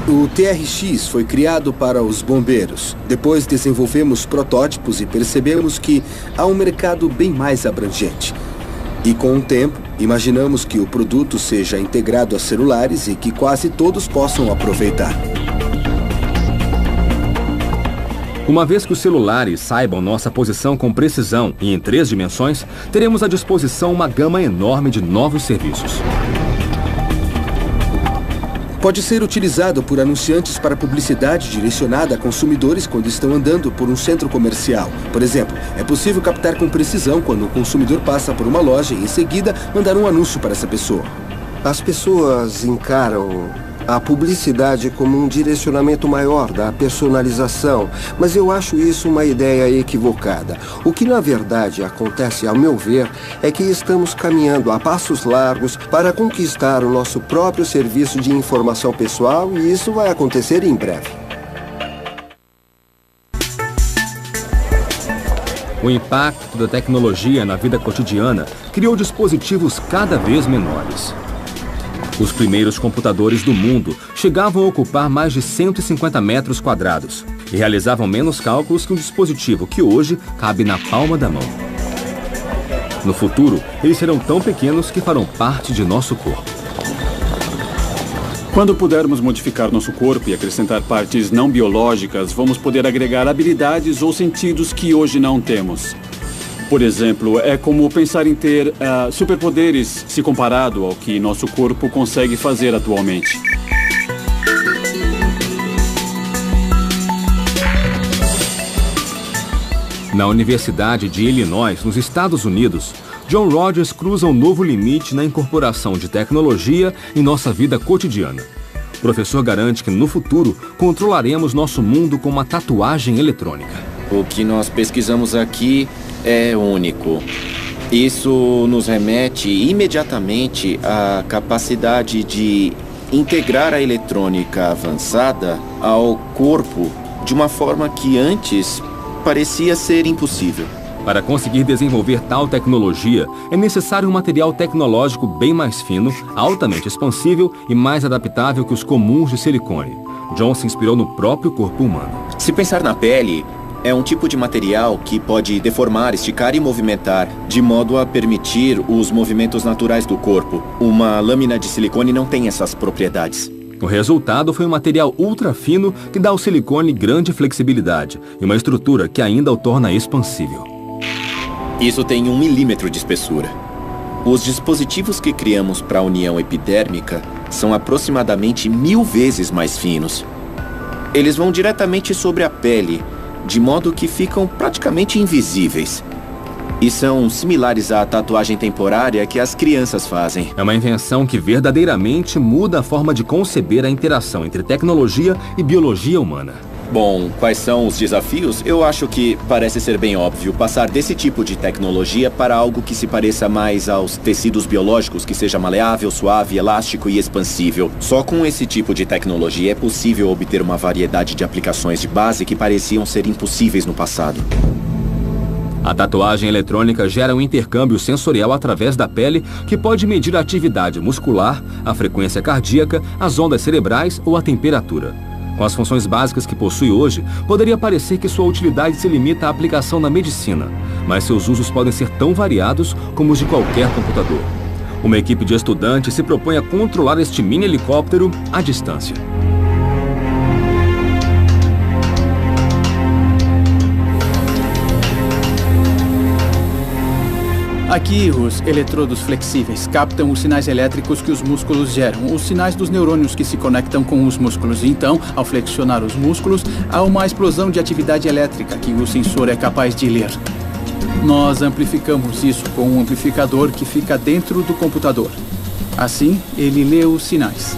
O TRX foi criado para os bombeiros. Depois desenvolvemos protótipos e percebemos que há um mercado bem mais abrangente. E com o tempo, imaginamos que o produto seja integrado a celulares e que quase todos possam aproveitar. Uma vez que os celulares saibam nossa posição com precisão e em 3 dimensões, teremos à disposição uma gama enorme de novos serviços. Pode ser utilizado por anunciantes para publicidade direcionada a consumidores quando estão andando por um centro comercial. Por exemplo, é possível captar com precisão quando o consumidor passa por uma loja e, em seguida, mandar um anúncio para essa pessoa. As pessoas encaram a publicidade como um direcionamento maior da personalização, mas eu acho isso uma ideia equivocada. O que na verdade acontece, ao meu ver, é que estamos caminhando a passos largos para conquistar o nosso próprio serviço de informação pessoal e isso vai acontecer em breve. O impacto da tecnologia na vida cotidiana criou dispositivos cada vez menores. Os primeiros computadores do mundo chegavam a ocupar mais de 150 metros quadrados e realizavam menos cálculos que um dispositivo que hoje cabe na palma da mão. No futuro, eles serão tão pequenos que farão parte de nosso corpo. Quando pudermos modificar nosso corpo e acrescentar partes não biológicas, vamos poder agregar habilidades ou sentidos que hoje não temos. Por exemplo, é como pensar em ter superpoderes se comparado ao que nosso corpo consegue fazer atualmente. Na Universidade de Illinois, nos Estados Unidos, John Rogers cruza um novo limite na incorporação de tecnologia em nossa vida cotidiana. O professor garante que no futuro controlaremos nosso mundo com uma tatuagem eletrônica. O que nós pesquisamos aqui é único. Isso nos remete imediatamente à capacidade de integrar a eletrônica avançada ao corpo de uma forma que antes parecia ser impossível. Para conseguir desenvolver tal tecnologia, é necessário um material tecnológico bem mais fino, altamente expansível e mais adaptável que os comuns de silicone. John se inspirou no próprio corpo humano. Se pensar na pele, é um tipo de material que pode deformar, esticar e movimentar, de modo a permitir os movimentos naturais do corpo. Uma lâmina de silicone não tem essas propriedades. O resultado foi um material ultra fino que dá ao silicone grande flexibilidade e uma estrutura que ainda o torna expansível. Isso tem 1 milímetro de espessura. Os dispositivos que criamos para a união epidérmica são aproximadamente 1000 vezes mais finos. Eles vão diretamente sobre a pele, de modo que ficam praticamente invisíveis. E são similares à tatuagem temporária que as crianças fazem. É uma invenção que verdadeiramente muda a forma de conceber a interação entre tecnologia e biologia humana. Bom, quais são os desafios? Eu acho que parece ser bem óbvio passar desse tipo de tecnologia para algo que se pareça mais aos tecidos biológicos, que seja maleável, suave, elástico e expansível. Só com esse tipo de tecnologia é possível obter uma variedade de aplicações de base que pareciam ser impossíveis no passado. A tatuagem eletrônica gera um intercâmbio sensorial através da pele que pode medir a atividade muscular, a frequência cardíaca, as ondas cerebrais ou a temperatura. Com as funções básicas que possui hoje, poderia parecer que sua utilidade se limita à aplicação na medicina, mas seus usos podem ser tão variados como os de qualquer computador. Uma equipe de estudantes se propõe a controlar este mini helicóptero à distância. Aqui, os eletrodos flexíveis captam os sinais elétricos que os músculos geram, os sinais dos neurônios que se conectam com os músculos. Então, ao flexionar os músculos, há uma explosão de atividade elétrica que o sensor é capaz de ler. Nós amplificamos isso com um amplificador que fica dentro do computador. Assim, ele lê os sinais.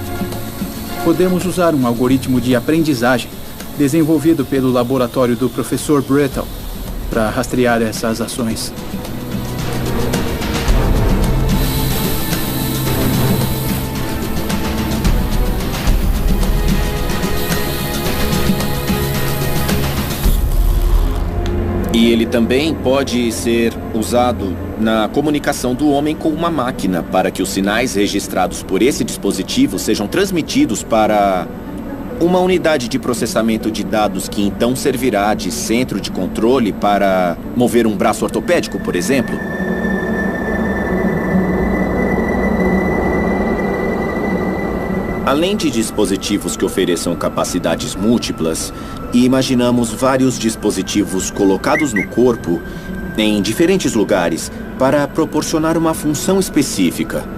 Podemos usar um algoritmo de aprendizagem desenvolvido pelo laboratório do professor Brittle para rastrear essas ações. E ele também pode ser usado na comunicação do homem com uma máquina para que os sinais registrados por esse dispositivo sejam transmitidos para uma unidade de processamento de dados que então servirá de centro de controle para mover um braço ortopédico, por exemplo. Além de dispositivos que ofereçam capacidades múltiplas, imaginamos vários dispositivos colocados no corpo em diferentes lugares para proporcionar uma função específica.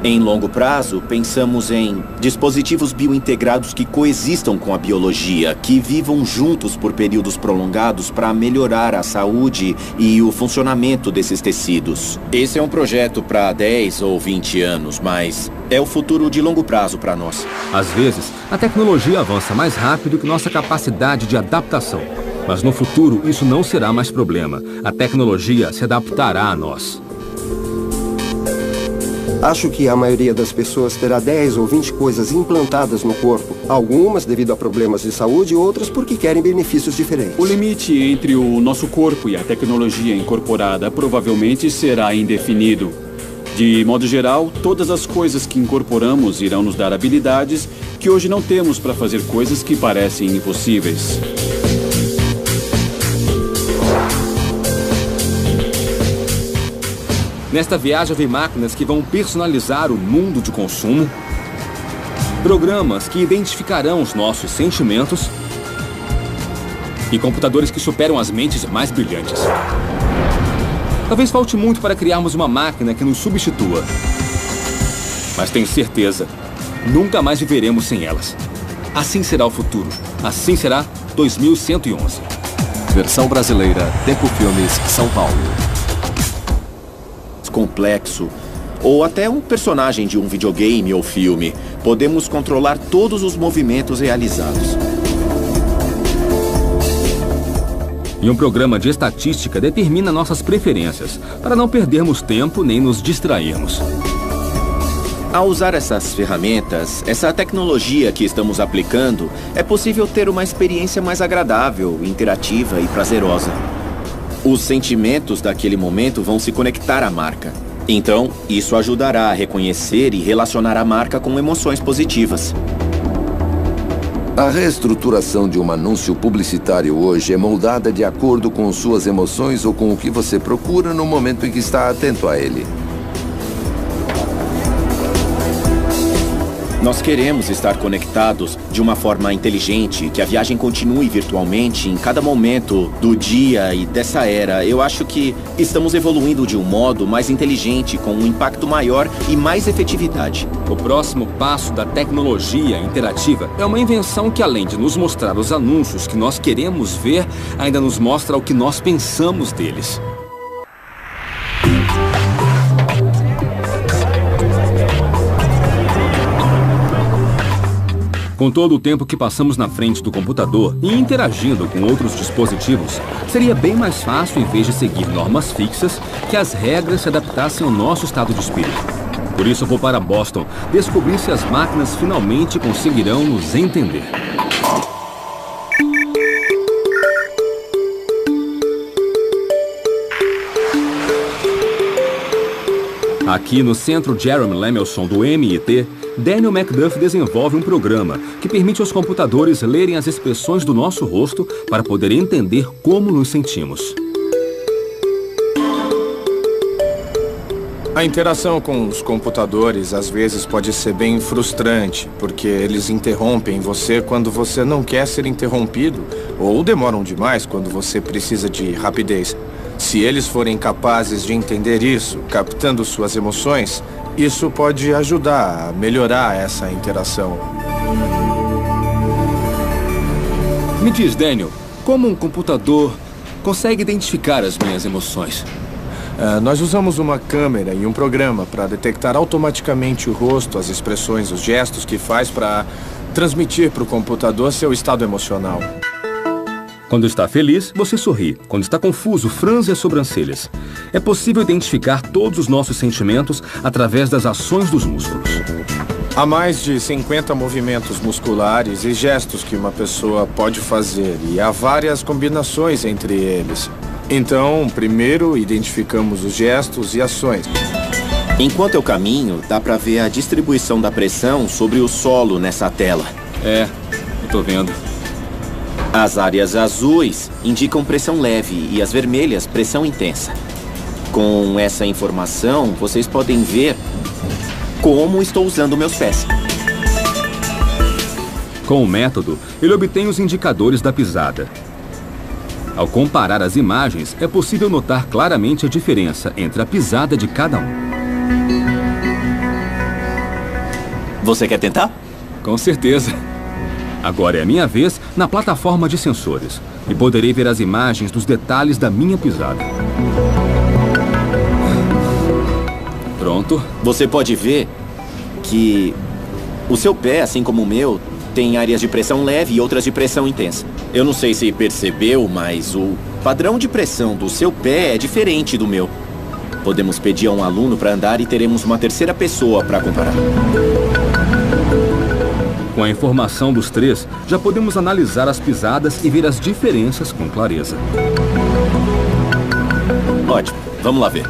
Em longo prazo, pensamos em dispositivos biointegrados que coexistam com a biologia, que vivam juntos por períodos prolongados para melhorar a saúde e o funcionamento desses tecidos. Esse é um projeto para 10 ou 20 anos, mas é o futuro de longo prazo para nós. Às vezes, a tecnologia avança mais rápido que nossa capacidade de adaptação. Mas no futuro, isso não será mais problema. A tecnologia se adaptará a nós. Acho que a maioria das pessoas terá 10 ou 20 coisas implantadas no corpo. Algumas devido a problemas de saúde e outras porque querem benefícios diferentes. O limite entre o nosso corpo e a tecnologia incorporada provavelmente será indefinido. De modo geral, todas as coisas que incorporamos irão nos dar habilidades que hoje não temos para fazer coisas que parecem impossíveis. Nesta viagem vem máquinas que vão personalizar o mundo de consumo, programas que identificarão os nossos sentimentos e computadores que superam as mentes mais brilhantes. Talvez falte muito para criarmos uma máquina que nos substitua. Mas tenho certeza, nunca mais viveremos sem elas. Assim será o futuro. Assim será 2111. Versão brasileira, Tempo Filmes, São Paulo. Complexo, ou até um personagem de um videogame ou filme, podemos controlar todos os movimentos realizados. E um programa de estatística determina nossas preferências, para não perdermos tempo nem nos distrairmos. Ao usar essas ferramentas, essa tecnologia que estamos aplicando, é possível ter uma experiência mais agradável, interativa e prazerosa. Os sentimentos daquele momento vão se conectar à marca. Então, isso ajudará a reconhecer e relacionar a marca com emoções positivas. A reestruturação de um anúncio publicitário hoje é moldada de acordo com suas emoções ou com o que você procura no momento em que está atento a ele. Nós queremos estar conectados de uma forma inteligente, que a viagem continue virtualmente em cada momento do dia e dessa era. Eu acho que estamos evoluindo de um modo mais inteligente, com um impacto maior e mais efetividade. O próximo passo da tecnologia interativa é uma invenção que, além de nos mostrar os anúncios que nós queremos ver, ainda nos mostra o que nós pensamos deles. Com todo o tempo que passamos na frente do computador e interagindo com outros dispositivos, seria bem mais fácil, em vez de seguir normas fixas, que as regras se adaptassem ao nosso estado de espírito. Por isso eu vou para Boston descobrir se as máquinas finalmente conseguirão nos entender. Aqui no Centro Jeremy Lemelson do MIT, Daniel McDuff desenvolve um programa que permite aos computadores lerem as expressões do nosso rosto para poder entender como nos sentimos. A interação com os computadores às vezes pode ser bem frustrante, porque eles interrompem você quando você não quer ser interrompido, ou demoram demais quando você precisa de rapidez. Se eles forem capazes de entender isso, captando suas emoções, isso pode ajudar a melhorar essa interação. Me diz, Daniel, como um computador consegue identificar as minhas emoções? Nós usamos uma câmera e um programa para detectar automaticamente o rosto, as expressões, os gestos que faz para transmitir para o computador seu estado emocional. Quando está feliz, você sorri. Quando está confuso, franze as sobrancelhas. É possível identificar todos os nossos sentimentos através das ações dos músculos. Há mais de 50 movimentos musculares e gestos que uma pessoa pode fazer, e há várias combinações entre eles. Então, primeiro identificamos os gestos e ações. Enquanto eu caminho, dá pra ver a distribuição da pressão sobre o solo nessa tela. É, eu tô vendo. As áreas azuis indicam pressão leve e as vermelhas, pressão intensa. Com essa informação, vocês podem ver como estou usando meus pés. Com o método, ele obtém os indicadores da pisada. Ao comparar as imagens, é possível notar claramente a diferença entre a pisada de cada um. Você quer tentar? Com certeza. Agora é a minha vez na plataforma de sensores e poderei ver as imagens dos detalhes da minha pisada. Pronto. Você pode ver que o seu pé, assim como o meu, tem áreas de pressão leve e outras de pressão intensa. Eu não sei se percebeu, mas o padrão de pressão do seu pé é diferente do meu. Podemos pedir a um aluno para andar e teremos uma terceira pessoa para comparar. Com a informação dos três, já podemos analisar as pisadas e ver as diferenças com clareza. Ótimo, vamos lá ver.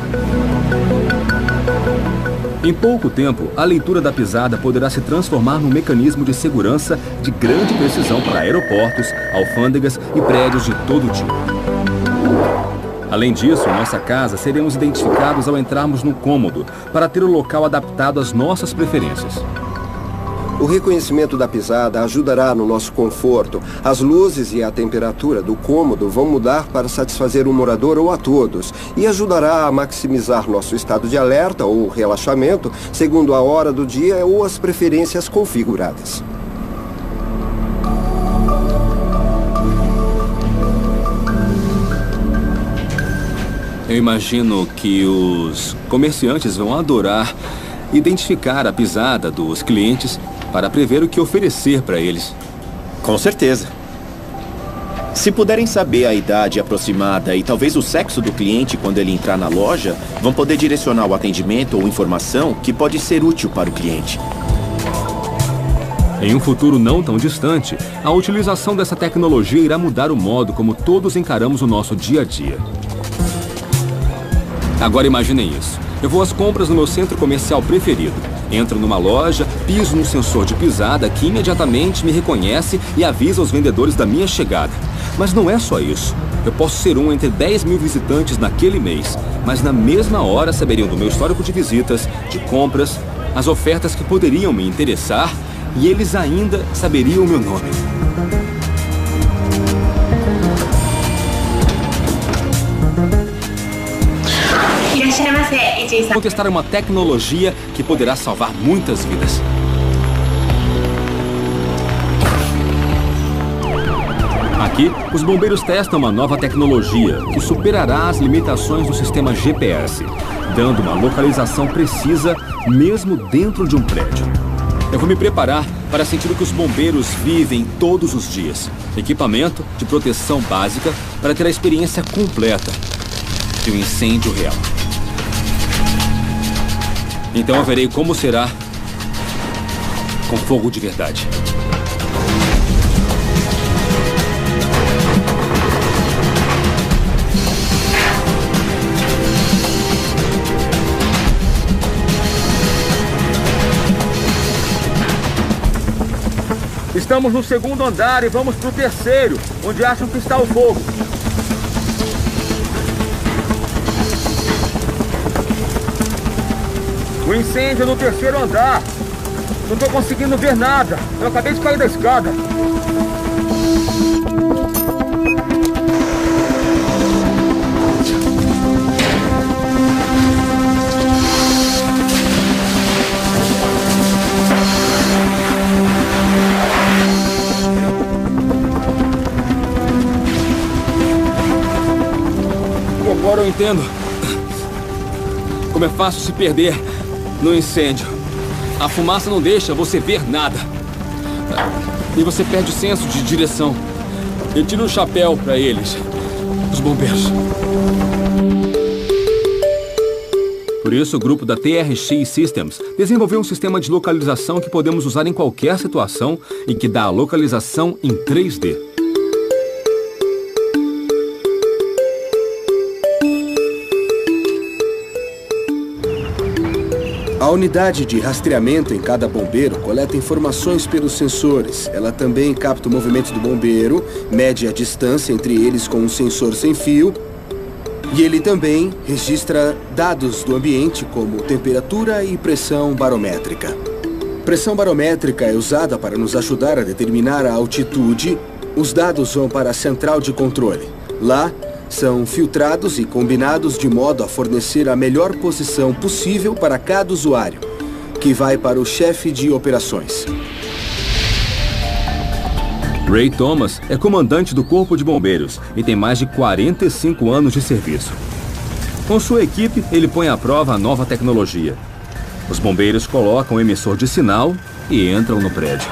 Em pouco tempo, a leitura da pisada poderá se transformar num mecanismo de segurança de grande precisão para aeroportos, alfândegas e prédios de todo tipo. Além disso, em nossa casa, seremos identificados ao entrarmos no cômodo para ter o local adaptado às nossas preferências. O reconhecimento da pisada ajudará no nosso conforto. As luzes e a temperatura do cômodo vão mudar para satisfazer o morador ou a todos e ajudará a maximizar nosso estado de alerta ou relaxamento segundo a hora do dia ou as preferências configuradas. Eu imagino que os comerciantes vão adorar identificar a pisada dos clientes para prever o que oferecer para eles. Com certeza. Se puderem saber a idade aproximada e talvez o sexo do cliente quando ele entrar na loja, vão poder direcionar o atendimento ou informação que pode ser útil para o cliente. Em um futuro não tão distante, a utilização dessa tecnologia irá mudar o modo como todos encaramos o nosso dia a dia. Agora imaginem isso. Eu vou às compras no meu centro comercial preferido. Entro numa loja, piso no sensor de pisada que imediatamente me reconhece e avisa os vendedores da minha chegada. Mas não é só isso. Eu posso ser um entre 10 mil visitantes naquele mês, mas na mesma hora saberiam do meu histórico de visitas, de compras, as ofertas que poderiam me interessar e eles ainda saberiam o meu nome. Vou testar uma tecnologia que poderá salvar muitas vidas. Aqui, os bombeiros testam uma nova tecnologia que superará as limitações do sistema GPS, dando uma localização precisa mesmo dentro de um prédio. Eu vou me preparar para sentir o que os bombeiros vivem todos os dias. Equipamento de proteção básica para ter a experiência completa de um incêndio real. Então eu verei como será com fogo de verdade. Estamos no segundo andar e vamos pro terceiro, onde acham que está o fogo. O incêndio no terceiro andar. Não tô conseguindo ver nada. Eu acabei de cair da escada. Agora eu entendo como é fácil se perder no incêndio. A fumaça não deixa você ver nada. E você perde o senso de direção. Eu tiro o chapéu para eles, os bombeiros. Por isso, o grupo da TRX Systems desenvolveu um sistema de localização que podemos usar em qualquer situação e que dá a localização em 3D. A unidade de rastreamento em cada bombeiro coleta informações pelos sensores. Ela também capta o movimento do bombeiro, mede a distância entre eles com um sensor sem fio. E ele também registra dados do ambiente, como temperatura e pressão barométrica. Pressão barométrica é usada para nos ajudar a determinar a altitude. Os dados vão para a central de controle. Lá, são filtrados e combinados de modo a fornecer a melhor posição possível para cada usuário, que vai para o chefe de operações. Ray Thomas é comandante do Corpo de Bombeiros e tem mais de 45 anos de serviço. Com sua equipe, ele põe à prova a nova tecnologia. Os bombeiros colocam o emissor de sinal e entram no prédio.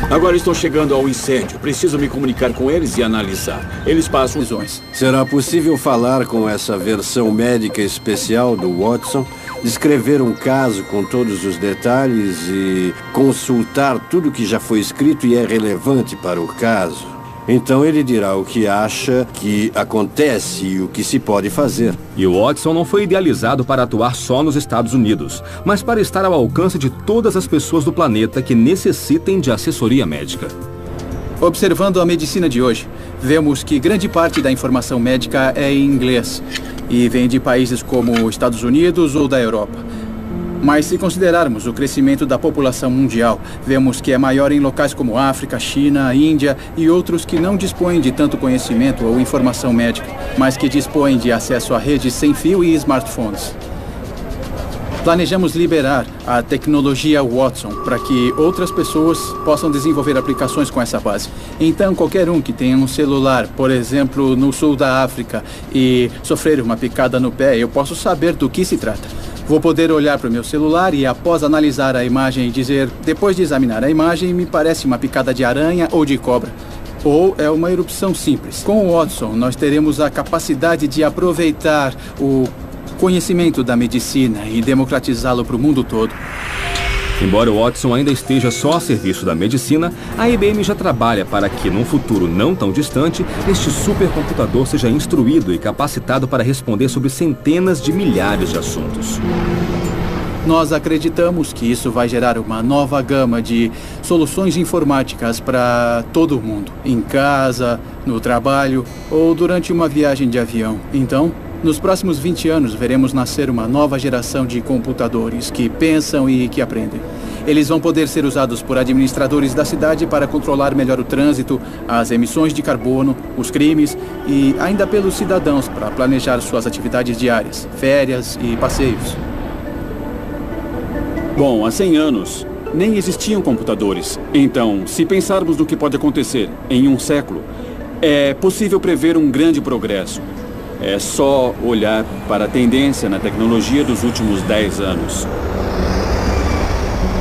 Agora estão chegando ao incêndio. Preciso me comunicar com eles e analisar. Eles passam visões. Será possível falar com essa versão médica especial do Watson, descrever um caso com todos os detalhes e consultar tudo que já foi escrito e é relevante para o caso? Então ele dirá o que acha que acontece e o que se pode fazer. E o Watson não foi idealizado para atuar só nos Estados Unidos, mas para estar ao alcance de todas as pessoas do planeta que necessitem de assessoria médica. Observando a medicina de hoje, vemos que grande parte da informação médica é em inglês e vem de países como Estados Unidos ou da Europa. Mas se considerarmos o crescimento da população mundial, vemos que é maior em locais como África, China, Índia e outros que não dispõem de tanto conhecimento ou informação médica, mas que dispõem de acesso a redes sem fio e smartphones. Planejamos liberar a tecnologia Watson para que outras pessoas possam desenvolver aplicações com essa base. Então, qualquer um que tenha um celular, por exemplo, no sul da África, e sofrer uma picada no pé, eu posso saber do que se trata. Vou poder olhar para o meu celular e, após analisar a imagem, dizer, depois de examinar a imagem, me parece uma picada de aranha ou de cobra. Ou é uma erupção simples. Com o Watson, nós teremos a capacidade de aproveitar o conhecimento da medicina e democratizá-lo para o mundo todo. Embora o Watson ainda esteja só a serviço da medicina, a IBM já trabalha para que, num futuro não tão distante, este supercomputador seja instruído e capacitado para responder sobre centenas de milhares de assuntos. Nós acreditamos que isso vai gerar uma nova gama de soluções informáticas para todo mundo, em casa, no trabalho ou durante uma viagem de avião. Então, nos próximos 20 anos, veremos nascer uma nova geração de computadores que pensam e que aprendem. Eles vão poder ser usados por administradores da cidade para controlar melhor o trânsito, as emissões de carbono, os crimes e ainda pelos cidadãos para planejar suas atividades diárias, férias e passeios. Bom, há 100 anos, nem existiam computadores. Então, se pensarmos no que pode acontecer em um século, é possível prever um grande progresso. É só olhar para a tendência na tecnologia dos últimos 10 anos.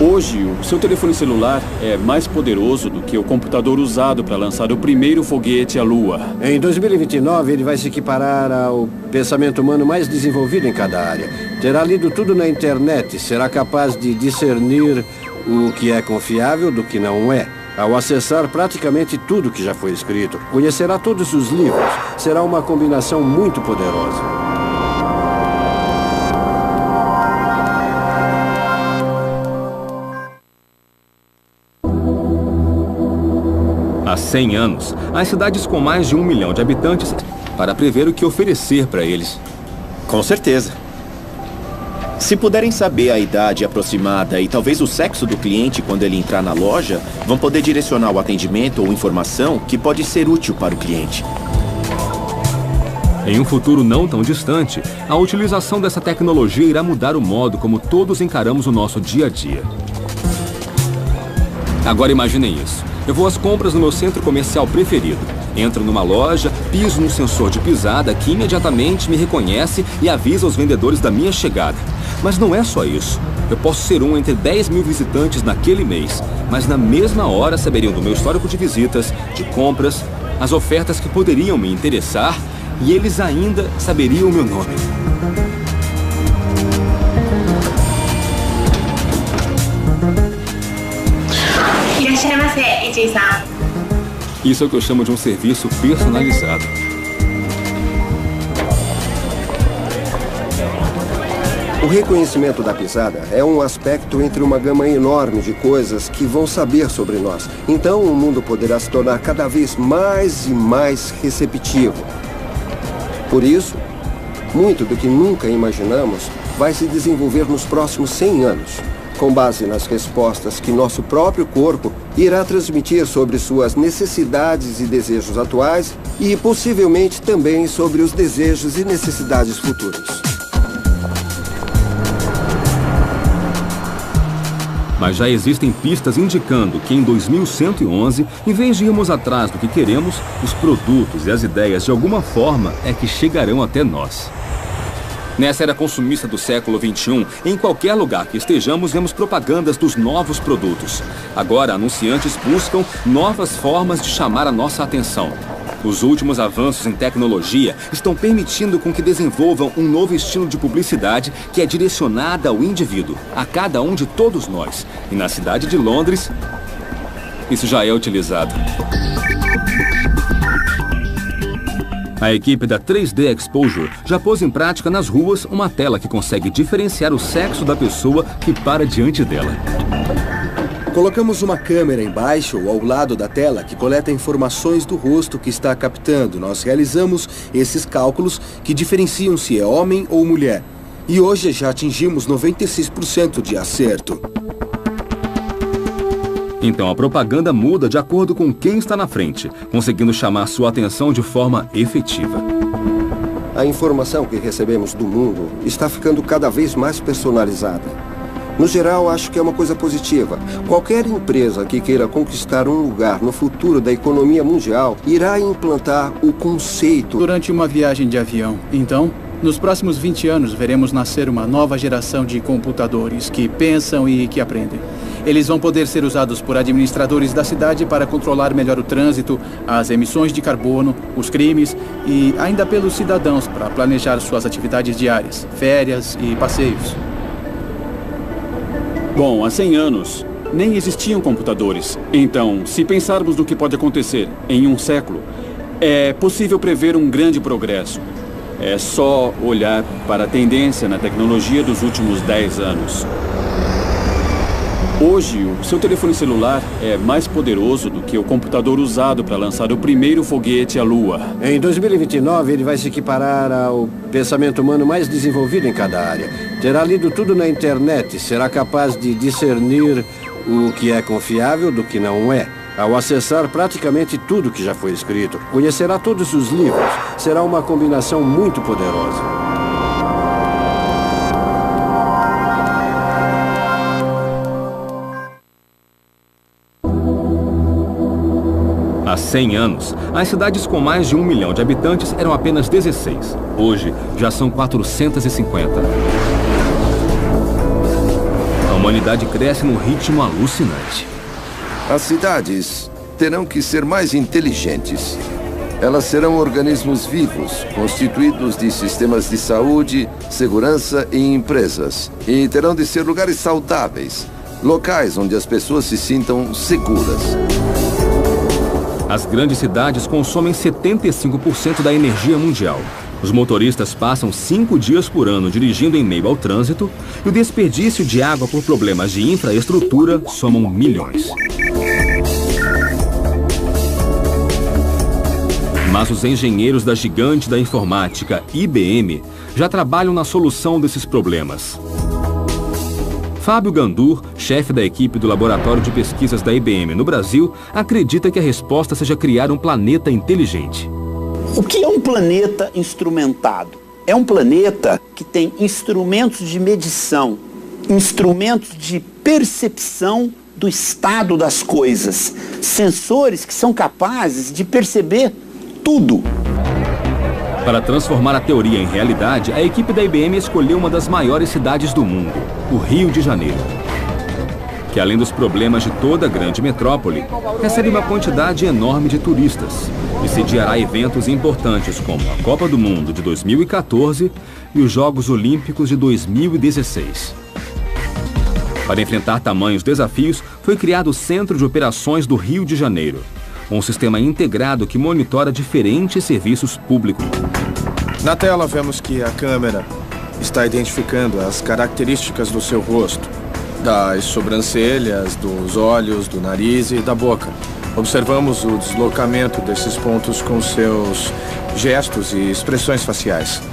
Hoje, o seu telefone celular é mais poderoso do que o computador usado para lançar o primeiro foguete à Lua. Em 2029, ele vai se equiparar ao pensamento humano mais desenvolvido em cada área. Terá lido tudo na internet, será capaz de discernir o que é confiável do que não é. Ao acessar praticamente tudo que já foi escrito, conhecerá todos os livros. Será uma combinação muito poderosa. Há 100 anos, as cidades com mais de 1 milhão de habitantes para prever o que oferecer para eles. Com certeza. Se puderem saber a idade aproximada e talvez o sexo do cliente quando ele entrar na loja, vão poder direcionar o atendimento ou informação que pode ser útil para o cliente. Em um futuro não tão distante, a utilização dessa tecnologia irá mudar o modo como todos encaramos o nosso dia a dia. Agora imaginem isso. Eu vou às compras no meu centro comercial preferido. Entro numa loja, piso num sensor de pisada que imediatamente me reconhece e avisa os vendedores da minha chegada. Mas não é só isso. Eu posso ser um entre 10 mil visitantes naquele mês, mas na mesma hora saberiam do meu histórico de visitas, de compras, as ofertas que poderiam me interessar e eles ainda saberiam o meu nome. Isso é o que eu chamo de um serviço personalizado. O reconhecimento da pisada é um aspecto entre uma gama enorme de coisas que vão saber sobre nós. Então, o mundo poderá se tornar cada vez mais e mais receptivo. Por isso, muito do que nunca imaginamos vai se desenvolver nos próximos 100 anos, com base nas respostas que nosso próprio corpo irá transmitir sobre suas necessidades e desejos atuais e, possivelmente, também sobre os desejos e necessidades futuros. Mas já existem pistas indicando que em 2111, em vez de irmos atrás do que queremos, os produtos e as ideias de alguma forma é que chegarão até nós. Nessa era consumista do século XXI, em qualquer lugar que estejamos, vemos propagandas dos novos produtos. Agora, anunciantes buscam novas formas de chamar a nossa atenção. Os últimos avanços em tecnologia estão permitindo com que desenvolvam um novo estilo de publicidade que é direcionada ao indivíduo, a cada um de todos nós. E na cidade de Londres, isso já é utilizado. A equipe da 3D Exposure já pôs em prática nas ruas uma tela que consegue diferenciar o sexo da pessoa que para diante dela. Colocamos uma câmera embaixo ou ao lado da tela que coleta informações do rosto que está captando. Nós realizamos esses cálculos que diferenciam se é homem ou mulher. E hoje já atingimos 96% de acerto. Então a propaganda muda de acordo com quem está na frente, conseguindo chamar sua atenção de forma efetiva. A informação que recebemos do mundo está ficando cada vez mais personalizada. No geral, acho que é uma coisa positiva. Qualquer empresa que queira conquistar um lugar no futuro da economia mundial irá implantar o conceito. Durante uma viagem de avião, então, nos próximos 20 anos veremos nascer uma nova geração de computadores que pensam e que aprendem. Eles vão poder ser usados por administradores da cidade para controlar melhor o trânsito, as emissões de carbono, os crimes e ainda pelos cidadãos para planejar suas atividades diárias, férias e passeios. Bom, há 100 anos, nem existiam computadores. Então, se pensarmos no que pode acontecer em um século, é possível prever um grande progresso. É só olhar para a tendência na tecnologia dos últimos 10 anos. Hoje, o seu telefone celular é mais poderoso do que o computador usado para lançar o primeiro foguete à Lua. Em 2029, ele vai se equiparar ao pensamento humano mais desenvolvido em cada área. Terá lido tudo na internet, será capaz de discernir o que é confiável do que não é. Ao acessar praticamente tudo que já foi escrito, conhecerá todos os livros. Será uma combinação muito poderosa. Há 100 anos, as cidades com mais de 1 milhão de habitantes eram apenas 16. Hoje, já são 450. A humanidade cresce num ritmo alucinante. As cidades terão que ser mais inteligentes. Elas serão organismos vivos, constituídos de sistemas de saúde, segurança e empresas. E terão de ser lugares saudáveis, locais onde as pessoas se sintam seguras. As grandes cidades consomem 75% da energia mundial. Os motoristas passam 5 dias por ano dirigindo em meio ao trânsito e o desperdício de água por problemas de infraestrutura somam milhões. Mas os engenheiros da gigante da informática, IBM, já trabalham na solução desses problemas. Fábio Gandur, chefe da equipe do Laboratório de Pesquisas da IBM no Brasil, acredita que a resposta seja criar um planeta inteligente. O que é um planeta instrumentado? É um planeta que tem instrumentos de medição, instrumentos de percepção do estado das coisas, sensores que são capazes de perceber tudo. Para transformar a teoria em realidade, a equipe da IBM escolheu uma das maiores cidades do mundo, o Rio de Janeiro, que além dos problemas de toda a grande metrópole, recebe uma quantidade enorme de turistas e sediará eventos importantes como a Copa do Mundo de 2014 e os Jogos Olímpicos de 2016. Para enfrentar tamanhos desafios, foi criado o Centro de Operações do Rio de Janeiro, um sistema integrado que monitora diferentes serviços públicos. Na tela vemos que a câmera está identificando as características do seu rosto, das sobrancelhas, dos olhos, do nariz e da boca. Observamos o deslocamento desses pontos com seus gestos e expressões faciais.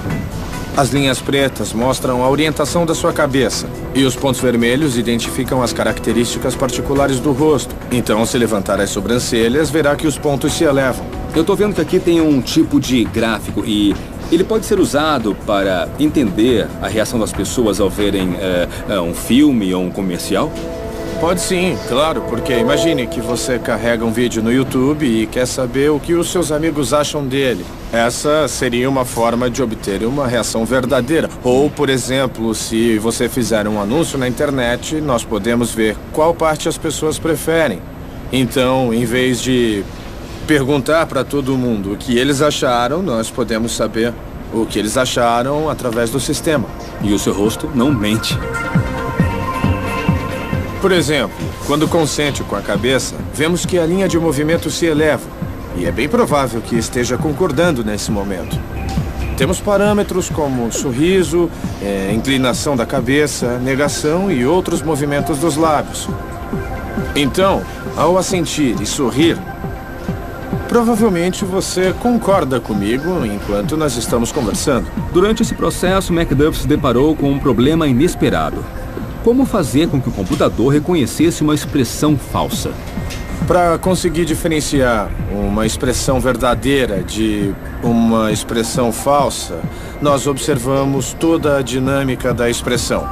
As linhas pretas mostram a orientação da sua cabeça e os pontos vermelhos identificam as características particulares do rosto. Então, se levantar as sobrancelhas, verá que os pontos se elevam. Eu estou vendo que aqui tem um tipo de gráfico e ele pode ser usado para entender a reação das pessoas ao verem um filme ou um comercial? Pode sim, claro, porque imagine que você carrega um vídeo no YouTube e quer saber o que os seus amigos acham dele. Essa seria uma forma de obter uma reação verdadeira. Ou, por exemplo, se você fizer um anúncio na internet, nós podemos ver qual parte as pessoas preferem. Então, em vez de perguntar para todo mundo o que eles acharam, nós podemos saber o que eles acharam através do sistema. E o seu rosto não mente. Por exemplo, quando consente com a cabeça, vemos que a linha de movimento se eleva. E é bem provável que esteja concordando nesse momento. Temos parâmetros como sorriso, inclinação da cabeça, negação e outros movimentos dos lábios. Então, ao assentir e sorrir, provavelmente você concorda comigo enquanto nós estamos conversando. Durante esse processo, MacDuff se deparou com um problema inesperado. Como fazer com que o computador reconhecesse uma expressão falsa? Para conseguir diferenciar uma expressão verdadeira de uma expressão falsa, nós observamos toda a dinâmica da expressão.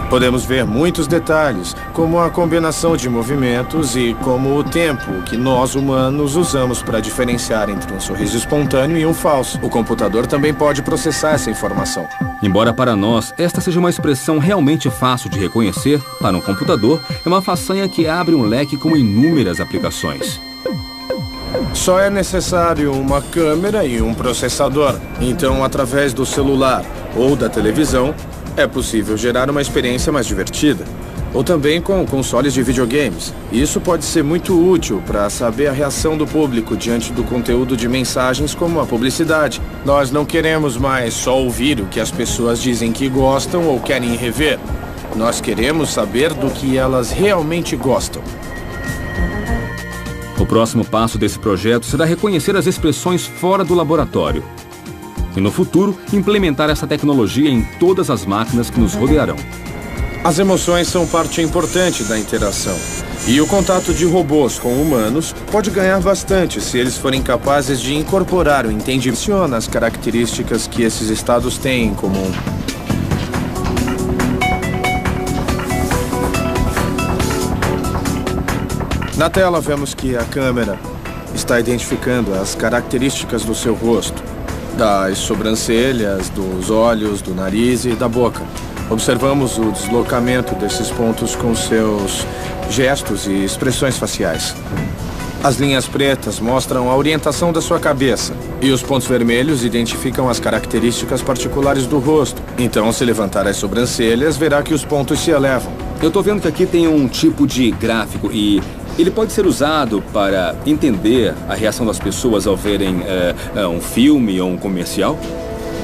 Podemos ver muitos detalhes, como a combinação de movimentos e como o tempo que nós humanos usamos para diferenciar entre um sorriso espontâneo e um falso. O computador também pode processar essa informação. Embora para nós esta seja uma expressão realmente fácil de reconhecer, para um computador é uma façanha que abre um leque com inúmeras aplicações. Só é necessário uma câmera e um processador. Então, através do celular ou da televisão, é possível gerar uma experiência mais divertida. Ou também com consoles de videogames. Isso pode ser muito útil para saber a reação do público diante do conteúdo de mensagens como a publicidade. Nós não queremos mais só ouvir o que as pessoas dizem que gostam ou querem rever. Nós queremos saber do que elas realmente gostam. O próximo passo desse projeto será reconhecer as expressões fora do laboratório. E no futuro, implementar essa tecnologia em todas as máquinas que nos rodearão. As emoções são parte importante da interação. E o contato de robôs com humanos pode ganhar bastante se eles forem capazes de incorporar o entendimento nas características que esses estados têm em comum. Na tela vemos que a câmera está identificando as características do seu rosto, das sobrancelhas, dos olhos, do nariz e da boca. Observamos o deslocamento desses pontos com seus gestos e expressões faciais. As linhas pretas mostram a orientação da sua cabeça e os pontos vermelhos identificam as características particulares do rosto. Então, se levantar as sobrancelhas, verá que os pontos se elevam. Eu estou vendo que aqui tem um tipo de gráfico e ele pode ser usado para entender a reação das pessoas ao verem um filme ou um comercial?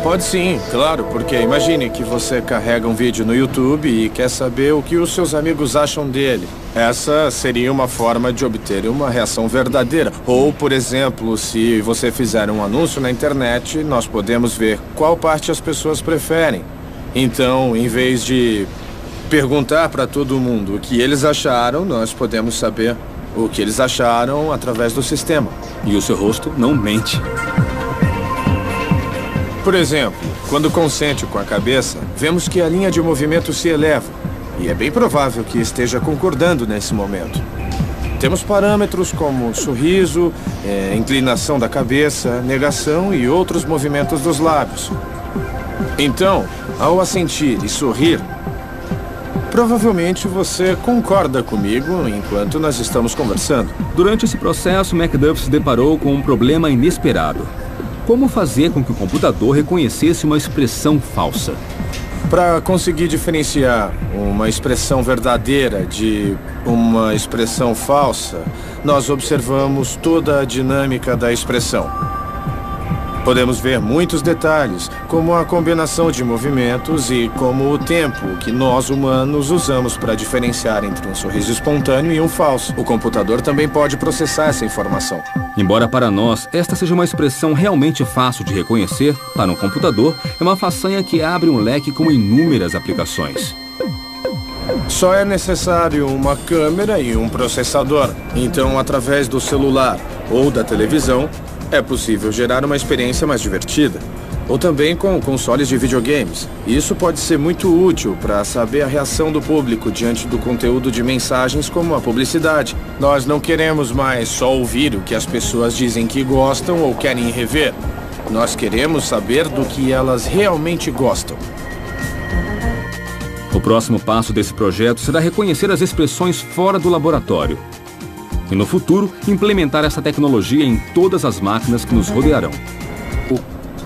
Pode sim, claro, porque imagine que você carrega um vídeo no YouTube e quer saber o que os seus amigos acham dele. Essa seria uma forma de obter uma reação verdadeira. Ou, por exemplo, se você fizer um anúncio na internet, nós podemos ver qual parte as pessoas preferem. Então, em vez de perguntar para todo mundo o que eles acharam, nós podemos saber o que eles acharam através do sistema. E o seu rosto não mente. Por exemplo, quando consente com a cabeça, vemos que a linha de movimento se eleva. E é bem provável que esteja concordando nesse momento. Temos parâmetros como sorriso, inclinação da cabeça, negação e outros movimentos dos lábios. Então, ao assentir e sorrir, provavelmente você concorda comigo enquanto nós estamos conversando. Durante esse processo, MacDuff se deparou com um problema inesperado. Como fazer com que o computador reconhecesse uma expressão falsa? Para conseguir diferenciar uma expressão verdadeira de uma expressão falsa, nós observamos toda a dinâmica da expressão. Podemos ver muitos detalhes, como a combinação de movimentos e como o tempo que nós humanos usamos para diferenciar entre um sorriso espontâneo e um falso. O computador também pode processar essa informação. Embora para nós esta seja uma expressão realmente fácil de reconhecer, para um computador é uma façanha que abre um leque com inúmeras aplicações. Só é necessário uma câmera e um processador. Então, através do celular ou da televisão, é possível gerar uma experiência mais divertida. Ou também com consoles de videogames. Isso pode ser muito útil para saber a reação do público diante do conteúdo de mensagens como a publicidade. Nós não queremos mais só ouvir o que as pessoas dizem que gostam ou querem rever. Nós queremos saber do que elas realmente gostam. O próximo passo desse projeto será reconhecer as expressões fora do laboratório. E no futuro, implementar essa tecnologia em todas as máquinas que nos rodearão. O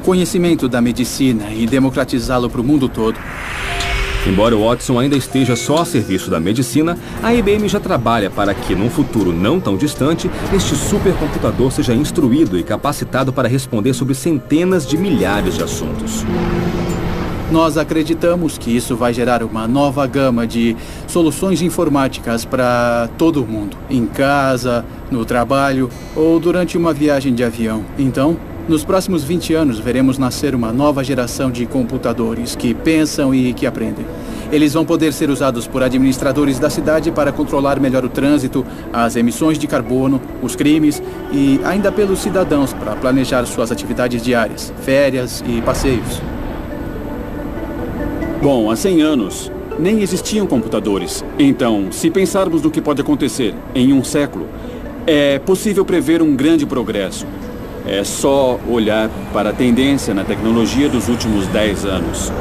conhecimento da medicina e democratizá-lo para o mundo todo. Embora o Watson ainda esteja só a serviço da medicina, a IBM já trabalha para que, num futuro não tão distante, este supercomputador seja instruído e capacitado para responder sobre centenas de milhares de assuntos. Nós acreditamos que isso vai gerar uma nova gama de soluções informáticas para todo mundo, em casa, no trabalho ou durante uma viagem de avião. Então, nos próximos 20 anos, veremos nascer uma nova geração de computadores que pensam e que aprendem. Eles vão poder ser usados por administradores da cidade para controlar melhor o trânsito, as emissões de carbono, os crimes e ainda pelos cidadãos para planejar suas atividades diárias, férias e passeios. Bom, há 100 anos, nem existiam computadores. Então, se pensarmos no que pode acontecer em um século, é possível prever um grande progresso. É só olhar para a tendência na tecnologia dos últimos 10 anos.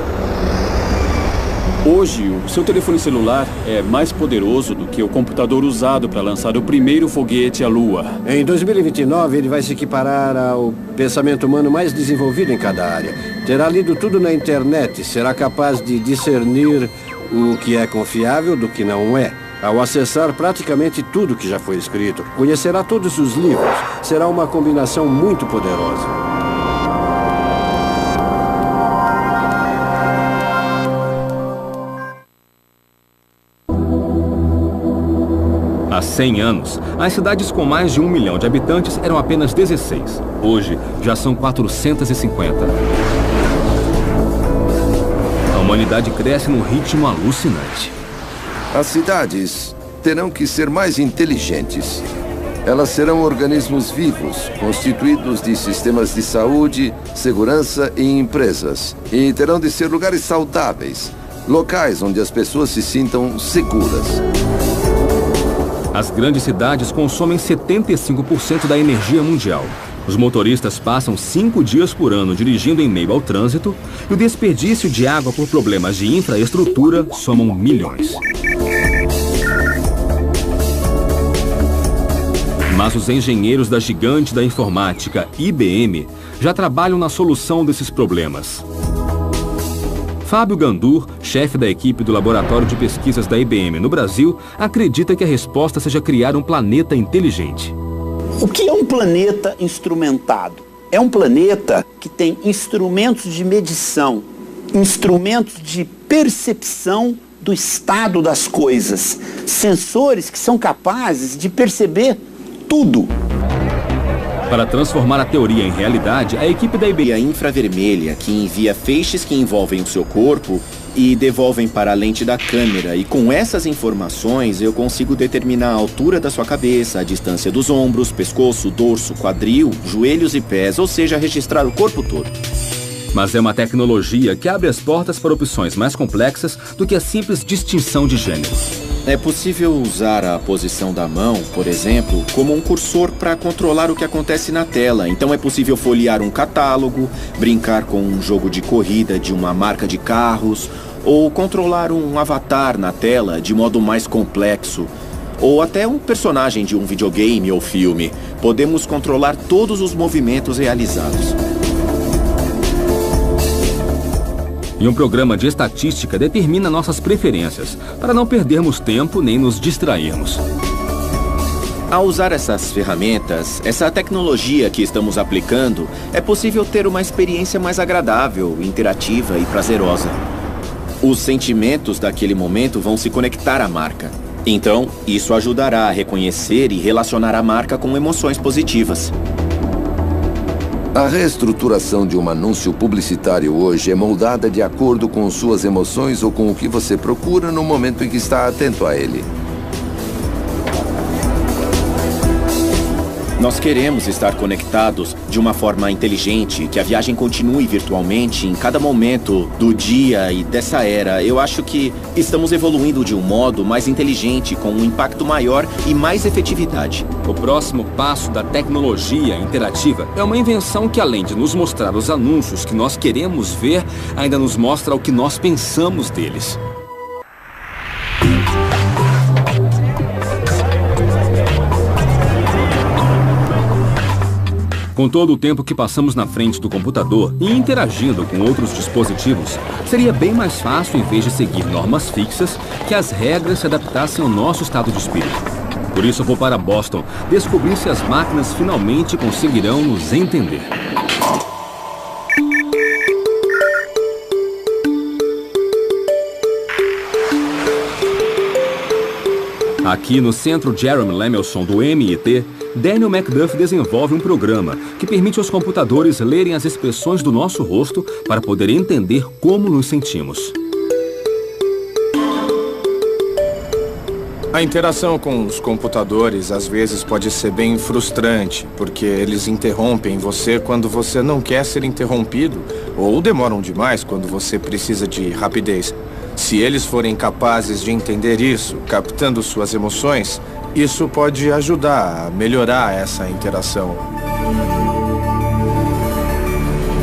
Hoje, o seu telefone celular é mais poderoso do que o computador usado para lançar o primeiro foguete à Lua. Em 2029, ele vai se equiparar ao pensamento humano mais desenvolvido em cada área. Terá lido tudo na internet, será capaz de discernir o que é confiável do que não é. Ao acessar praticamente tudo que já foi escrito, conhecerá todos os livros. Será uma combinação muito poderosa. Há 100 anos, as cidades com mais de 1 milhão de habitantes eram apenas 16. Hoje, já são 450. A humanidade cresce num ritmo alucinante. As cidades terão que ser mais inteligentes. Elas serão organismos vivos, constituídos de sistemas de saúde, segurança e empresas. E terão de ser lugares saudáveis, locais onde as pessoas se sintam seguras. As grandes cidades consomem 75% da energia mundial. Os motoristas passam 5 dias por ano dirigindo em meio ao trânsito e o desperdício de água por problemas de infraestrutura somam milhões. Mas os engenheiros da gigante da informática, IBM, já trabalham na solução desses problemas. Fábio Gandur, chefe da equipe do Laboratório de Pesquisas da IBM no Brasil, acredita que a resposta seja criar um planeta inteligente. O que é um planeta instrumentado? É um planeta que tem instrumentos de medição, instrumentos de percepção do estado das coisas, sensores que são capazes de perceber tudo. Para transformar a teoria em realidade, a equipe da IBM... A infravermelha, que envia feixes que envolvem o seu corpo e devolvem para a lente da câmera. E com essas informações, eu consigo determinar a altura da sua cabeça, a distância dos ombros, pescoço, dorso, quadril, joelhos e pés, ou seja, registrar o corpo todo. Mas é uma tecnologia que abre as portas para opções mais complexas do que a simples distinção de gênero. É possível usar a posição da mão, por exemplo, como um cursor para controlar o que acontece na tela. Então é possível folhear um catálogo, brincar com um jogo de corrida de uma marca de carros, ou controlar um avatar na tela de modo mais complexo, ou até um personagem de um videogame ou filme. Podemos controlar todos os movimentos realizados. E um programa de estatística determina nossas preferências, para não perdermos tempo nem nos distrairmos. Ao usar essas ferramentas, essa tecnologia que estamos aplicando, é possível ter uma experiência mais agradável, interativa e prazerosa. Os sentimentos daquele momento vão se conectar à marca. Então, isso ajudará a reconhecer e relacionar a marca com emoções positivas. A reestruturação de um anúncio publicitário hoje é moldada de acordo com suas emoções ou com o que você procura no momento em que está atento a ele. Nós queremos estar conectados de uma forma inteligente, que a viagem continue virtualmente em cada momento do dia e dessa era. Eu acho que estamos evoluindo de um modo mais inteligente, com um impacto maior e mais efetividade. O próximo passo da tecnologia interativa é uma invenção que, além de nos mostrar os anúncios que nós queremos ver, ainda nos mostra o que nós pensamos deles. Com todo o tempo que passamos na frente do computador e interagindo com outros dispositivos, seria bem mais fácil, em vez de seguir normas fixas, que as regras se adaptassem ao nosso estado de espírito. Por isso eu vou para Boston descobrir se as máquinas finalmente conseguirão nos entender. Aqui no Centro Jeremy Lemelson do MIT, Daniel McDuff desenvolve um programa que permite aos computadores lerem as expressões do nosso rosto para poder entender como nos sentimos. A interação com os computadores às vezes pode ser bem frustrante, porque eles interrompem você quando você não quer ser interrompido, ou demoram demais quando você precisa de rapidez. Se eles forem capazes de entender isso, captando suas emoções, isso pode ajudar a melhorar essa interação.